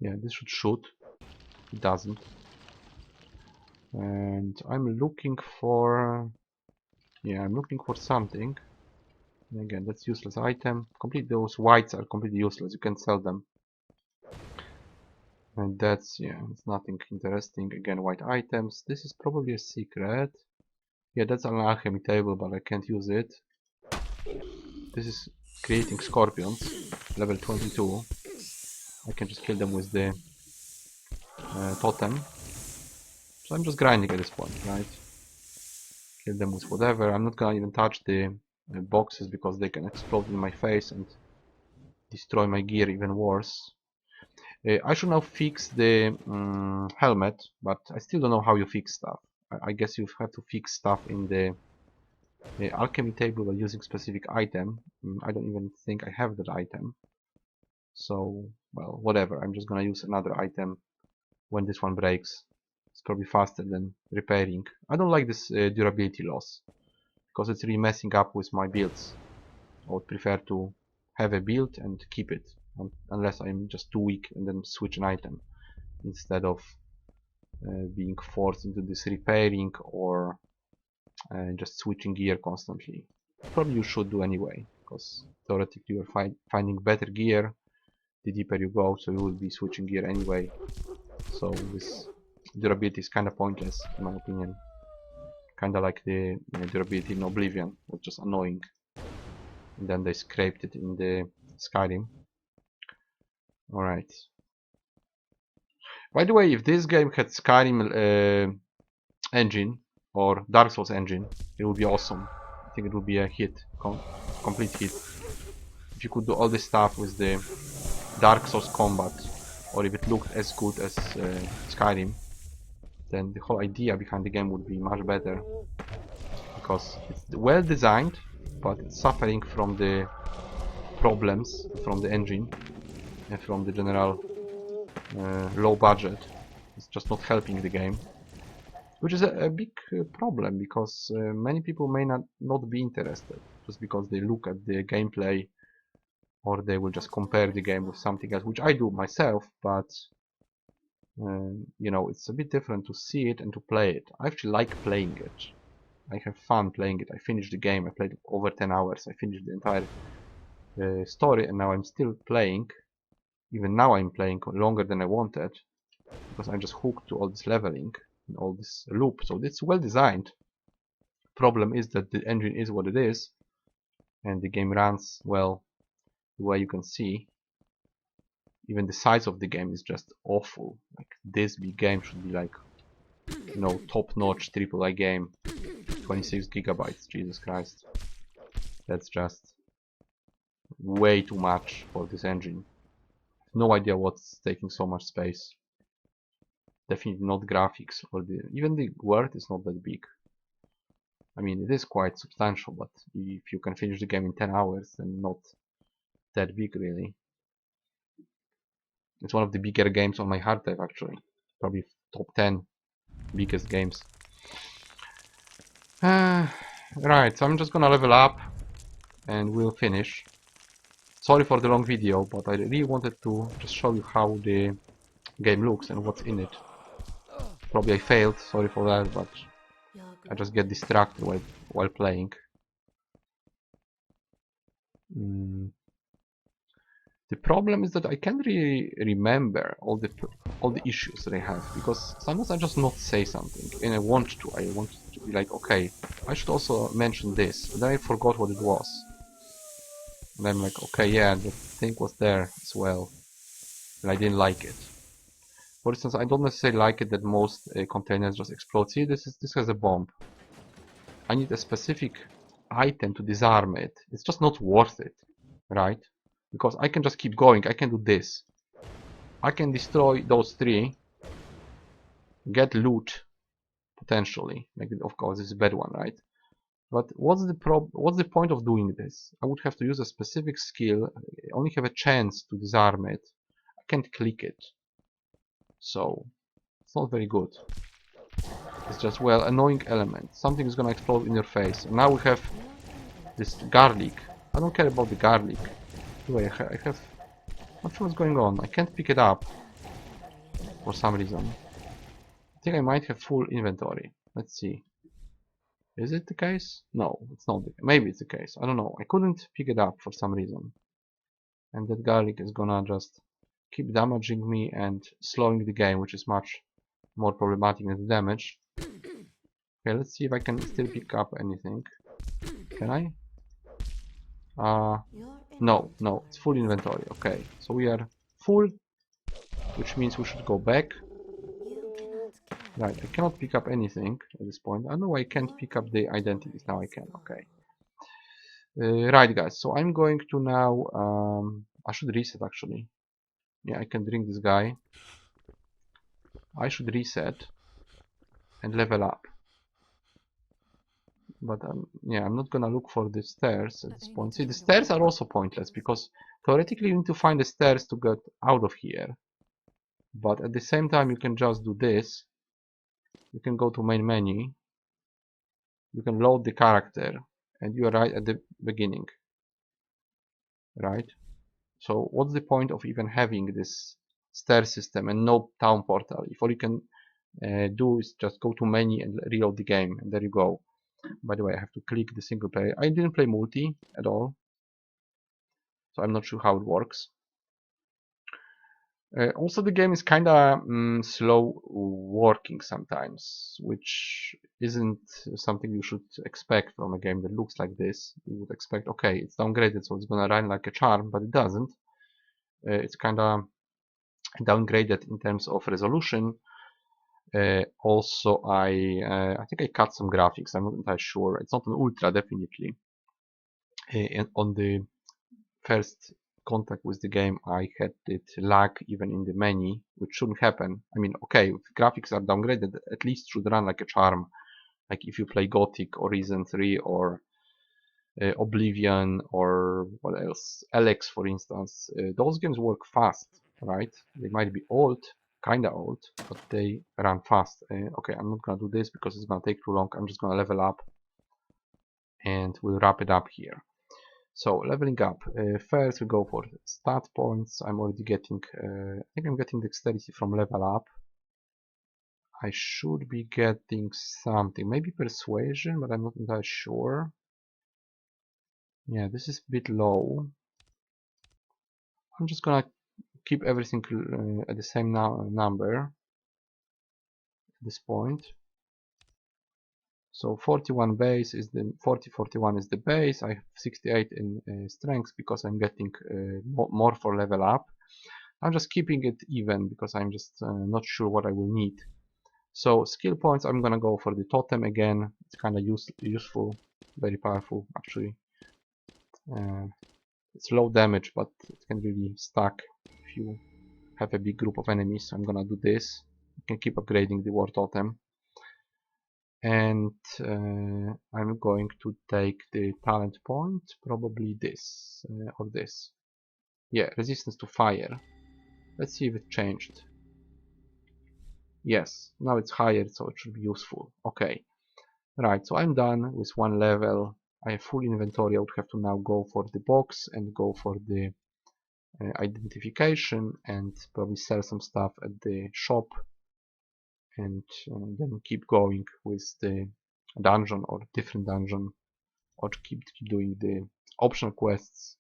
Yeah, this should shoot. It doesn't. And I'm looking for... Yeah, I'm looking for something. And again, that's useless item. Complete those whites are completely useless. You can sell them. And that's, yeah, it's nothing interesting. Again, white items. This is probably a secret. Yeah, that's an alchemy table, but I can't use it. This is creating scorpions. Level 22. I can just kill them with the totem. So I'm just grinding at this point, right? Kill them with whatever. I'm not gonna even touch the boxes because they can explode in my face and destroy my gear even worse. I should now fix the helmet, but I still don't know how you fix stuff. I guess you have to fix stuff in the alchemy table by using specific item. I don't even think I have that item. So, well, whatever. I'm just gonna use another item when this one breaks. It's probably faster than repairing. I don't like this durability loss because it's really messing up with my builds. I would prefer to have a build and keep it unless I'm just too weak and then switch an item instead of being forced into this repairing or just switching gear constantly. Probably you should do anyway, because theoretically you're finding better gear the deeper you go, so you will be switching gear anyway. So this durability is kind of pointless in my opinion. Kind of like the durability in Oblivion, was just annoying. And then they scraped it in the Skyrim. Alright. By the way, if this game had Skyrim engine or Dark Souls engine, it would be awesome. I think it would be a hit, complete hit. If you could do all this stuff with the Dark Souls combat, or if it looked as good as Skyrim, then the whole idea behind the game would be much better. Because it's well designed, but it's suffering from the problems from the engine and from the general low budget. It's just not helping the game, which is a big problem because many people may not be interested just because they look at the gameplay, or they will just compare the game with something else, which I do myself, but you know, it's a bit different to see it and to play it. I actually like playing it. I have fun playing it. I finished the game. I played it over 10 hours. I finished the entire story, and now I'm still playing. Even now I'm playing longer than I wanted because I'm just hooked to all this leveling. in all this loop. So it's well designed. Problem is that the engine is what it is, and the game runs well the way you can see. Even the size of the game is just awful. Like, this big game should be like, you know, top-notch AAA game. 26 gigabytes, Jesus Christ. That's just way too much for this engine. No idea what's taking so much space. Definitely not graphics, or even the world is not that big. I mean, it is quite substantial, but if you can finish the game in 10 hours, then not that big really. It's one of the bigger games on my hard drive actually. Probably top 10 biggest games. Right, so I'm just gonna level up and we'll finish. Sorry for the long video, but I really wanted to just show you how the game looks and what's in it. Probably I failed, sorry for that, but I just get distracted while playing. The problem is that I can't really remember all the issues that I have, because sometimes I just not say something and I want to be like, okay, I should also mention this, and then I forgot what it was. And I'm like, okay, yeah, the thing was there as well, and I didn't like it. For instance, I don't necessarily like it that most containers just explode. See, this has a bomb. I need a specific item to disarm it. It's just not worth it, right? Because I can just keep going. I can do this. I can destroy those three, get loot potentially. Like, of course, it's a bad one, right? But what's the point of doing this? I would have to use a specific skill. I only have a chance to disarm it. I can't click it, so it's not very good. It's just, well, annoying element. Something is gonna explode in your face. And now we have this garlic. I don't care about the garlic. Anyway, I have... Not sure what's going on. I can't pick it up for some reason. I think I might have full inventory. Let's see. Is it the case? No, it's not. Maybe it's the case. I don't know. I couldn't pick it up for some reason. And that garlic is gonna just keep damaging me and slowing the game, which is much more problematic than the damage. Okay, let's see if I can still pick up anything. Can I? No, it's full inventory. Okay, so we are full, which means we should go back. Right, I cannot pick up anything at this point. I know I can't pick up the identities. Now I can. Okay. Right, guys. So I'm going to now. I should reset actually. Yeah, I can drink this guy. I should reset and level up. But yeah, I'm not gonna look for the stairs at this point. See, the stairs are also pointless because theoretically you need to find the stairs to get out of here. But at the same time, you can just do this. You can go to main menu. You can load the character, and you are right at the beginning. Right? So what's the point of even having this stair system and no town portal? If all you can do is just go to menu and reload the game, and there you go. By the way, I have to click the single player. I didn't play multi at all, so I'm not sure how it works. Also, the game is kinda slow working sometimes, which isn't something you should expect from a game that looks like this. You would expect, okay, it's downgraded, so it's gonna run like a charm, but it doesn't. It's kinda downgraded in terms of resolution. Also, I think I cut some graphics. I'm not entirely sure. It's not an ultra, definitely. And on the first contact with the game, I had it lag even in the menu, which shouldn't happen. I mean, okay, if graphics are downgraded, at least should run like a charm. Like if you play Gothic or Reason 3 or Oblivion or what else, Alex, for instance, those games work fast, right? They might be old, kinda old, but they run fast. Okay, I'm not gonna do this because it's gonna take too long. I'm just gonna level up and we'll wrap it up here. So leveling up. First we go for stat points. I'm already getting, I think I'm getting dexterity from level up. I should be getting something, maybe persuasion, but I'm not entirely sure. Yeah, this is a bit low. I'm just gonna keep everything at the same number. this point. So 41 base is the 41 is the base. I have 68 in strength because I'm getting more for level up. I'm just keeping it even because I'm just not sure what I will need. So skill points, I'm gonna go for the totem again. It's kind of useful, very powerful actually. It's low damage, but it can really stack if you have a big group of enemies. So I'm gonna do this. You can keep upgrading the war totem. And I'm going to take the talent point, probably this or this. Yeah, resistance to fire. Let's see if it changed. Yes, now it's higher, so it should be useful. Okay, right, so I'm done with one level. I have full inventory. I would have to now go for the box and go for the identification and probably sell some stuff at the shop, and then keep going with the dungeon or different dungeon, or keep doing the optional quests.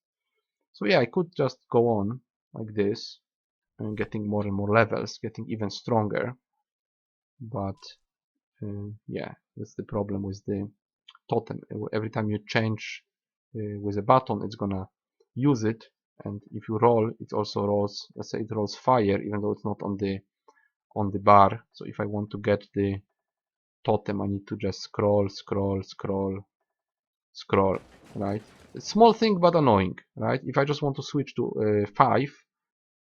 So yeah, I could just go on like this and getting more and more levels, getting even stronger, but yeah, that's the problem with the totem. Every time you change with a button, it's gonna use it, and if you roll, it also rolls, let's say it rolls fire even though it's not on the bar. So if I want to get the totem, I need to just scroll, right? A small thing but annoying, right? If I just want to switch to 5,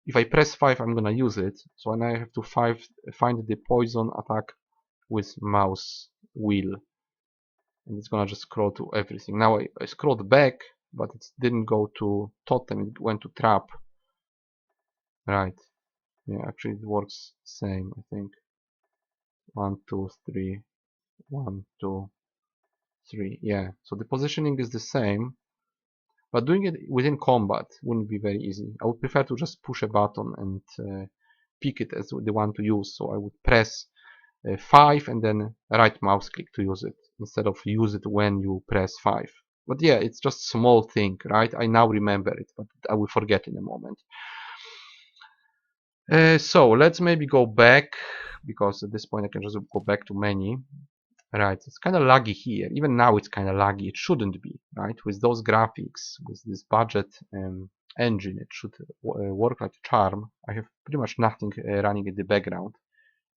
if I press 5, I'm gonna use it. So now I have to find the poison attack with mouse wheel, and it's gonna just scroll to everything. Now I scrolled back, but it didn't go to totem, it went to trap. Right. Yeah, actually it works same, I think. 1, 2, 3, 1, 2, 3. Yeah, so the positioning is the same, but doing it within combat wouldn't be very easy. I would prefer to just push a button and pick it as the one to use. So I would press 5 and then right mouse click to use it, instead of use it when you press 5. But yeah, it's just a small thing, right? I now remember it, but I will forget in a moment. So let's maybe go back, because at this point I can just go back to menu. Right, it's kind of laggy here. Even now it's kind of laggy. It shouldn't be, right? With those graphics, with this budget engine, it should work like a charm. I have pretty much nothing running in the background,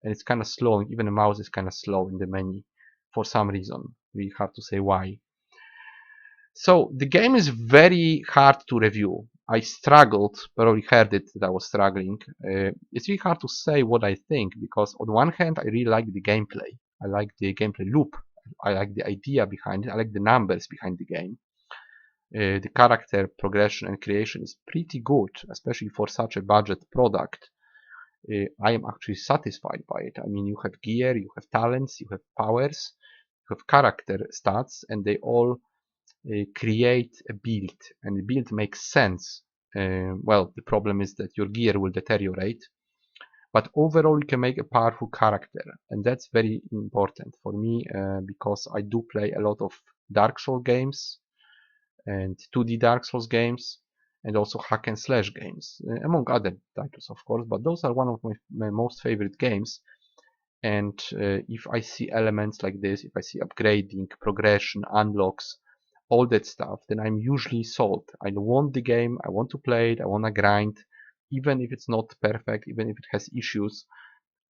and it's kind of slow. Even the mouse is kind of slow in the menu for some reason. Really hard to say why. So the game is very hard to review. I struggled, probably heard it that I was struggling. It's really hard to say what I think, because on one hand I really like the gameplay. I like the gameplay loop. I like the idea behind it. I like the numbers behind the game. The character progression and creation is pretty good, especially for such a budget product. I am actually satisfied by it. I mean, you have gear, you have talents, you have powers, you have character stats, and they all create a build, and the build makes sense. Well, the problem is that your gear will deteriorate, but overall you can make a powerful character, and that's very important for me because I do play a lot of Dark Souls games and 2D Dark Souls games, and also hack and slash games, among other titles of course, but those are one of my most favorite games. And if I see elements like this, if I see upgrading, progression, unlocks, all that stuff, then I'm usually sold. I want the game, I want to play it, I want to grind, even if it's not perfect, even if it has issues,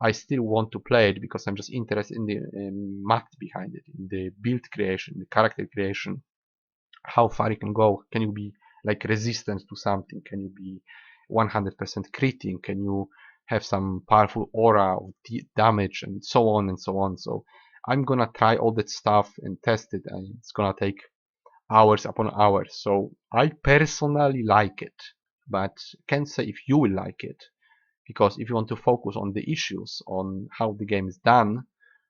I still want to play it because I'm just interested in the math behind it, in the build creation, the character creation, how far you can go. Can you be like resistant to something? Can you be 100% critting? Can you have some powerful aura of damage, and so on and so on? So I'm gonna try all that stuff and test it, and it's gonna take hours upon hours. So I personally like it, but can't say if you will like it, because if you want to focus on the issues, on how the game is done,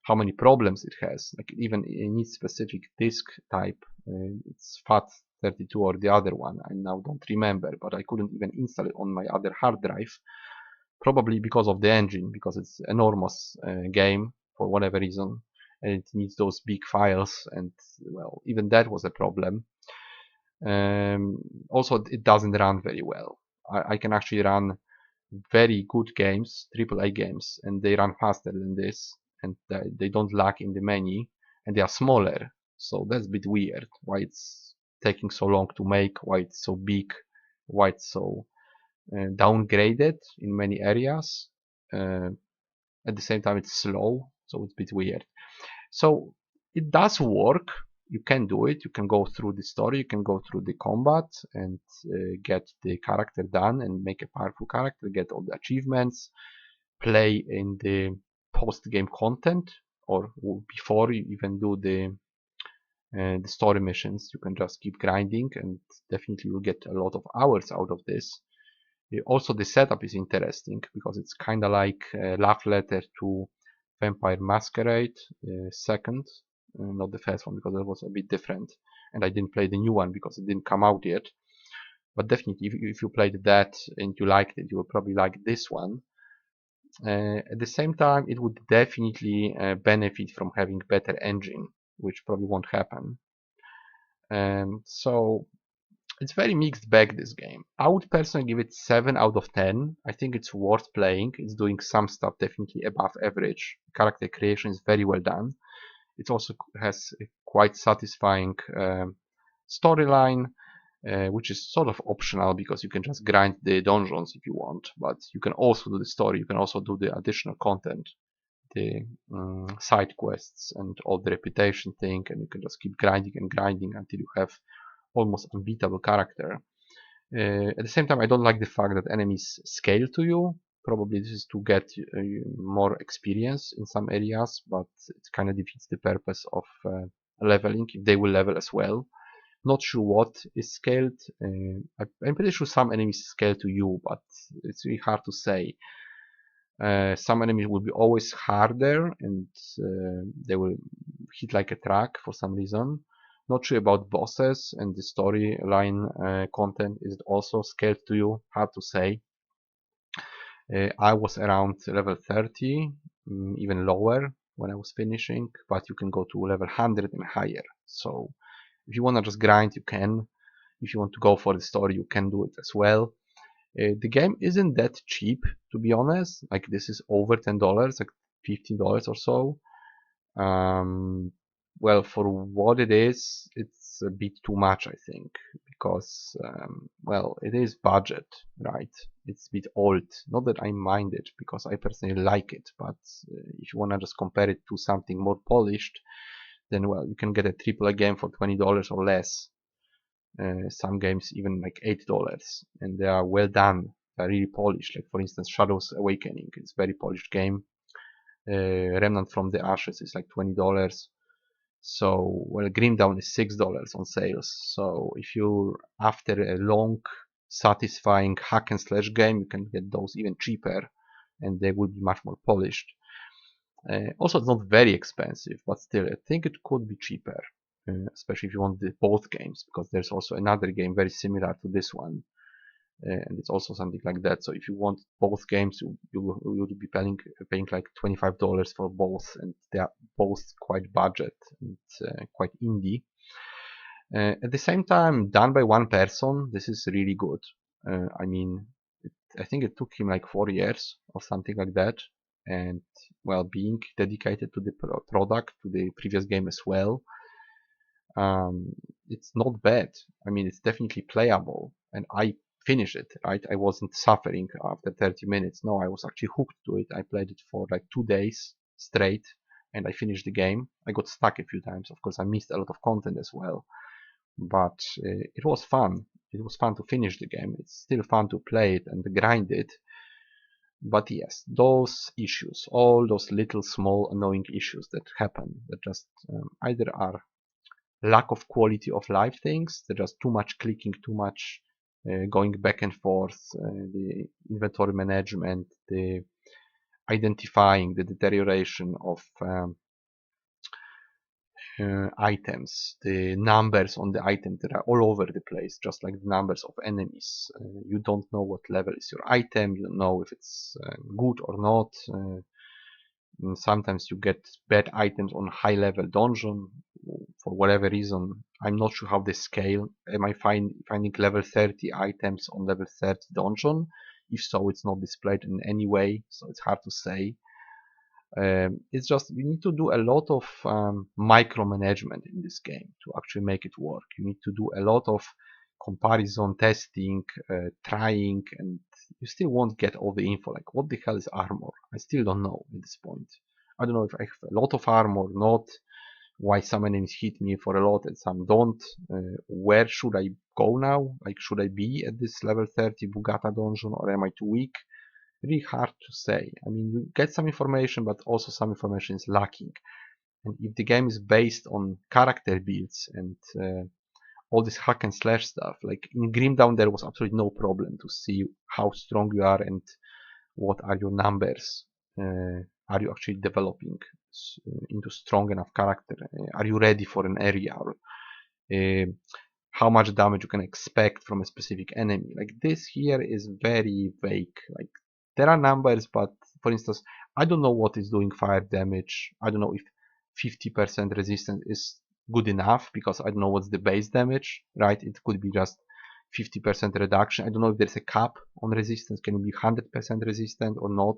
how many problems it has, like even it needs specific disk type, it's FAT32 or the other one, I now don't remember, but I couldn't even install it on my other hard drive, probably because of the engine, because it's enormous game for whatever reason, and it needs those big files, and well, even that was a problem. Also, it doesn't run very well. I can actually run very good games, AAA games, and they run faster than this. and they don't lack in the menu, and they are smaller. So that's a bit weird. Why it's taking so long to make? Why it's so big? Why it's so downgraded in many areas? At the same time, it's slow, so it's a bit weird. So it does work. You can do it. You can go through the story. You can go through the combat and get the character done and make a powerful character. Get all the achievements. Play in the post-game content, or before you even do the story missions. You can just keep grinding, and definitely you'll get a lot of hours out of this. Also, the setup is interesting because it's kind of like a love letter to Vampire Masquerade second, not the first one because it was a bit different, and I didn't play the new one because it didn't come out yet. But definitely, if you played that and you liked it, you will probably like this one. At the same time, it would definitely benefit from having better engine, which probably won't happen. So it's very mixed bag, this game. I would personally give it 7 out of 10. I think it's worth playing. It's doing some stuff definitely above average. Character creation is very well done. It also has a quite satisfying storyline, which is sort of optional because you can just grind the dungeons if you want, but you can also do the story. You can also do the additional content, the side quests and all the reputation thing, and you can just keep grinding and grinding until you have almost unbeatable character. At the same time, I don't like the fact that enemies scale to you. Probably this is to get more experience in some areas, but it kind of defeats the purpose of leveling if they will level as well. Not sure what is scaled. I'm pretty sure some enemies scale to you, but it's really hard to say. Some enemies will be always harder and they will hit like a truck for some reason. Not sure about bosses and the storyline content. Is it also scaled to you? Hard to say. I was around level 30, even lower when I was finishing, but you can go to level 100 and higher. So if you want to just grind, you can. If you want to go for the story, you can do it as well. The game isn't that cheap, to be honest. Like, this is over $10, like $15 or so. Well, for what it is, it's a bit too much, I think, because well, it is budget, right? It's a bit old. Not that I mind it, because I personally like it, but if you wanna just compare it to something more polished, then well, you can get a AAA game for $20 or less. Some games even like $8, and they are well done. They're really polished. Like, for instance, Shadows Awakening. It's a very polished game. Remnant from the Ashes is like $20. So, well, Grim Dawn is $6 on sales. So if you're after a long, satisfying hack and slash game, you can get those even cheaper, and they will be much more polished. Also, it's not very expensive, but still, I think it could be cheaper, especially if you want both games, because there's also another game very similar to this one, and it's also something like that. So if you want both games, you will be paying like $25 for both, and they are both quite budget and quite indie. At the same time, done by one person, this is really good. I mean, I think it took him like 4 years or something like that, and well, being dedicated to the product, to the previous game as well, it's not bad. I mean, it's definitely playable, and I finished it, right? I wasn't suffering after 30 minutes. No, I was actually hooked to it. I played it for like 2 days straight, and I finished the game. I got stuck a few times. Of course, I missed a lot of content as well, but it was fun. It was fun to finish the game. It's still fun to play it and grind it. But yes, those issues, all those little small annoying issues that happen, that just either are lack of quality of life things, they're just too much clicking, too much going back and forth, the inventory management, the identifying the deterioration of items, the numbers on the item that are all over the place, just like the numbers of enemies. You don't know what level is your item, you don't know if it's good or not. Sometimes you get bad items on high level dungeon for whatever reason. I'm not sure how they scale. Am I finding level 30 items on level 30 dungeon? If so, it's not displayed in any way, so it's hard to say. It's just you need to do a lot of micromanagement in this game to actually make it work. You need to do a lot of comparison testing, trying, and you still won't get all the info. Like, what the hell is armor? I still don't know at this point. I don't know if I have a lot of armor or not, why some enemies hit me for a lot and some don't. Where should I go now? Like, should I be at this level 30 Bugata dungeon, or am I too weak? Really hard to say. I mean, you get some information, but also some information is lacking. And if the game is based on character builds and all this hack and slash stuff, like in Grimdown, there was absolutely no problem to see how strong you are and what are your numbers. Are you actually developing into strong enough character? Are you ready for an area? Or, how much damage you can expect from a specific enemy? Like, this here is very vague. Like, there are numbers, but for instance, I don't know what is doing fire damage. I don't know if 50% resistance is good enough, because I don't know what's the base damage, right? It could be just 50% reduction. I don't know if there's a cap on resistance. Can it be 100% resistant or not?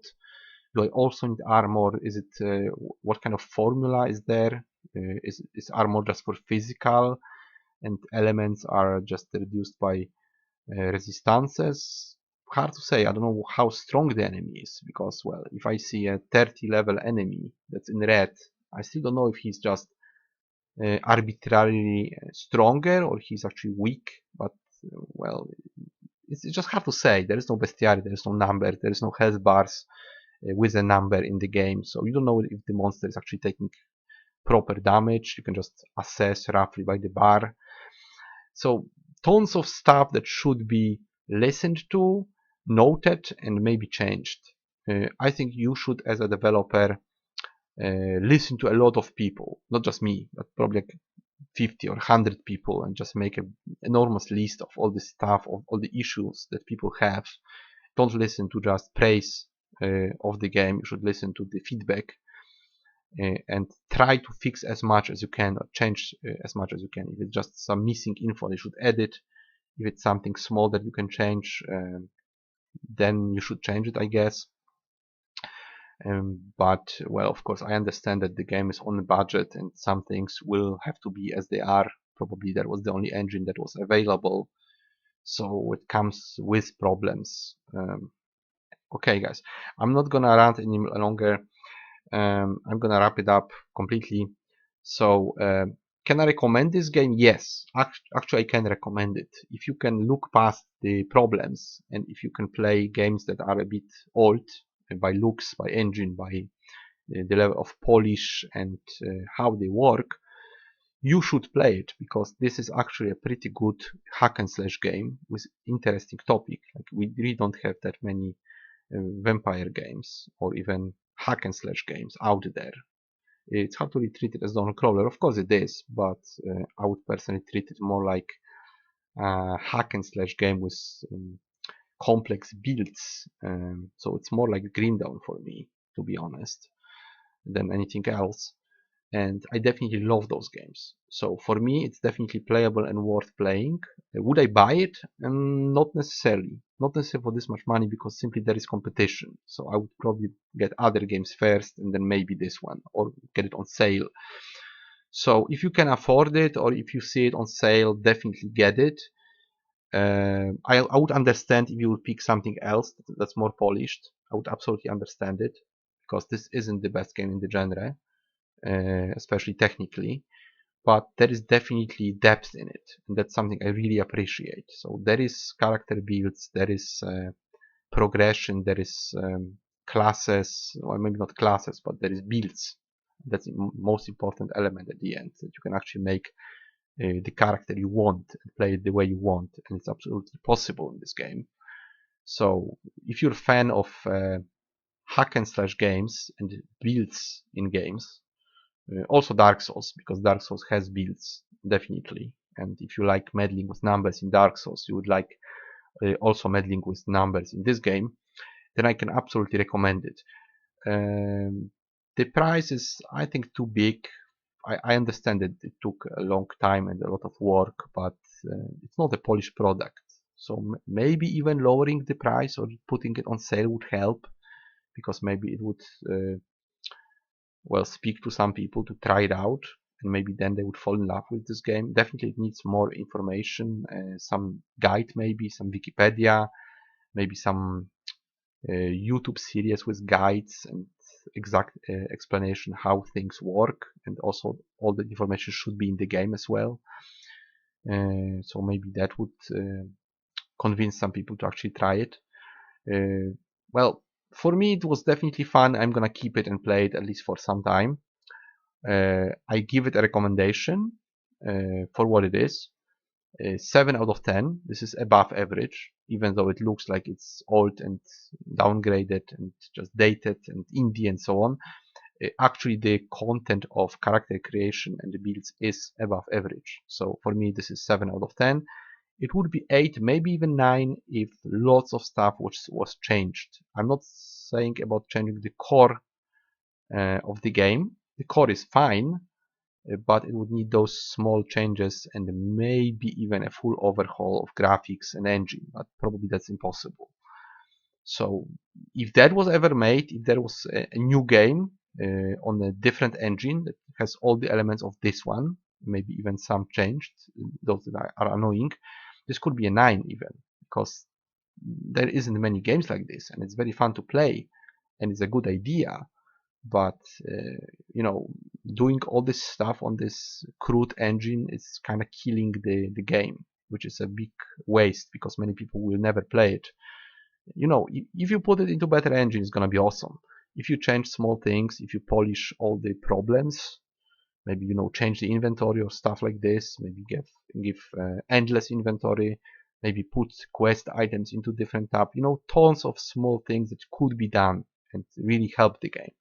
Do I also need armor? Is it what kind of formula is there? Is armor just for physical, and elements are just reduced by resistances? Hard to say. I don't know how strong the enemy is, because, well, if I see a 30 level enemy that's in red, I still don't know if he's just arbitrarily stronger or he's actually weak. But well, it's just hard to say. There is no bestiary, there is no number, there is no health bars with a number in the game, so you don't know if the monster is actually taking proper damage. You can just assess roughly by the bar. So tons of stuff that should be listened to, noted, and maybe changed. I think you should, as a developer, listen to a lot of people, not just me, but probably like 50 or 100 people, and just make an enormous list of all the stuff, of all the issues that people have. Don't listen to just praise of the game. You should listen to the feedback and try to fix as much as you can, or change as much as you can. If it's just some missing info, you should edit. If it's something small that you can change, then you should change it, I guess. But, well, of course, I understand that the game is on a budget and some things will have to be as they are. Probably that was the only engine that was available, so it comes with problems. Okay, guys, I'm not gonna rant any longer. I'm gonna wrap it up completely. So, can I recommend this game? Yes, actually I can recommend it. If you can look past the problems, and if you can play games that are a bit old by looks, by engine, by the level of polish and how they work, you should play it, because this is actually a pretty good hack and slash game with interesting topic. Like, we really don't have that many vampire games or even hack and slash games out there. It's hard to really treat it as dungeon crawler. Of course it is, but I would personally treat it more like a hack and slash game with complex builds. So it's more like Grimdown for me, to be honest, than anything else. And I definitely love those games. So for me, it's definitely playable and worth playing. Would I buy it? Not necessarily. Not necessarily for this much money, because simply there is competition. So I would probably get other games first and then maybe this one, or get it on sale. So if you can afford it, or if you see it on sale, definitely get it. I would understand if you would pick something else that's more polished. I would absolutely understand it, because this isn't the best game in the genre. Especially technically, but there is definitely depth in it, and that's something I really appreciate. So there is character builds, there is progression, there is classes, or maybe not classes, but there is builds. That's the most important element at the end, that you can actually make the character you want and play it the way you want, and it's absolutely possible in this game. So if you're a fan of hack and slash games and builds in games, also Dark Souls, because Dark Souls has builds, definitely. And if you like meddling with numbers in Dark Souls, you would like also meddling with numbers in this game, then I can absolutely recommend it. The price is, I think, too big. I understand that it took a long time and a lot of work, but it's not a polished product. So maybe even lowering the price or putting it on sale would help, because maybe it would well, speak to some people to try it out, and maybe then they would fall in love with this game. Definitely it needs more information, some guide, maybe some Wikipedia, maybe some YouTube series with guides and exact explanation how things work, and also all the information should be in the game as well. So maybe that would convince some people to actually try it. Well, for me it was definitely fun. I'm gonna keep it and play it at least for some time. I give it a recommendation for what it is. 7 out of 10. This is above average, even though it looks like it's old and downgraded and just dated and indie and so on. Actually, the content of character creation and the builds is above average. So for me, this is 7 out of 10. It would be 8, maybe even 9 if lots of stuff was changed. I'm not saying about changing the core of the game. The core is fine, but it would need those small changes and maybe even a full overhaul of graphics and engine, but probably that's impossible. So if that was ever made, if there was a new game on a different engine that has all the elements of this one, maybe even some changed, those that are annoying, this could be a 9 even, because there isn't many games like this, and it's very fun to play, and it's a good idea. But you know, doing all this stuff on this crude engine is kind of killing the game, which is a big waste because many people will never play it. You know, if you put it into better engine, it's gonna be awesome. If you change small things, if you polish all the problems, maybe, you know, change the inventory or stuff like this, maybe give endless inventory, maybe put quest items into different tab, you know, tons of small things that could be done and really help the game.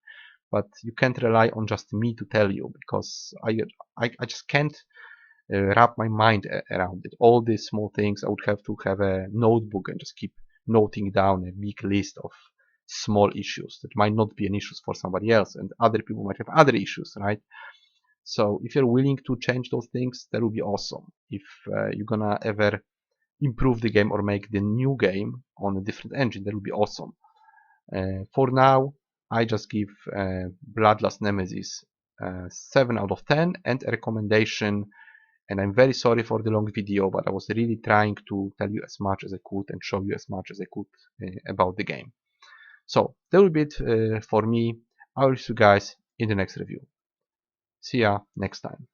But you can't rely on just me to tell you, because I just can't wrap my mind around it. All these small things, I would have to have a notebook and just keep noting down a big list of small issues that might not be an issue for somebody else, and other people might have other issues, right? So if you're willing to change those things, that would be awesome. If you're gonna ever improve the game or make the new game on a different engine, that would be awesome. For now, I just give Bloodlust Nemesis 7 out of 10 and a recommendation. And I'm very sorry for the long video, but I was really trying to tell you as much as I could and show you as much as I could about the game. So that will be it for me. I will see you guys in the next review. See ya next time.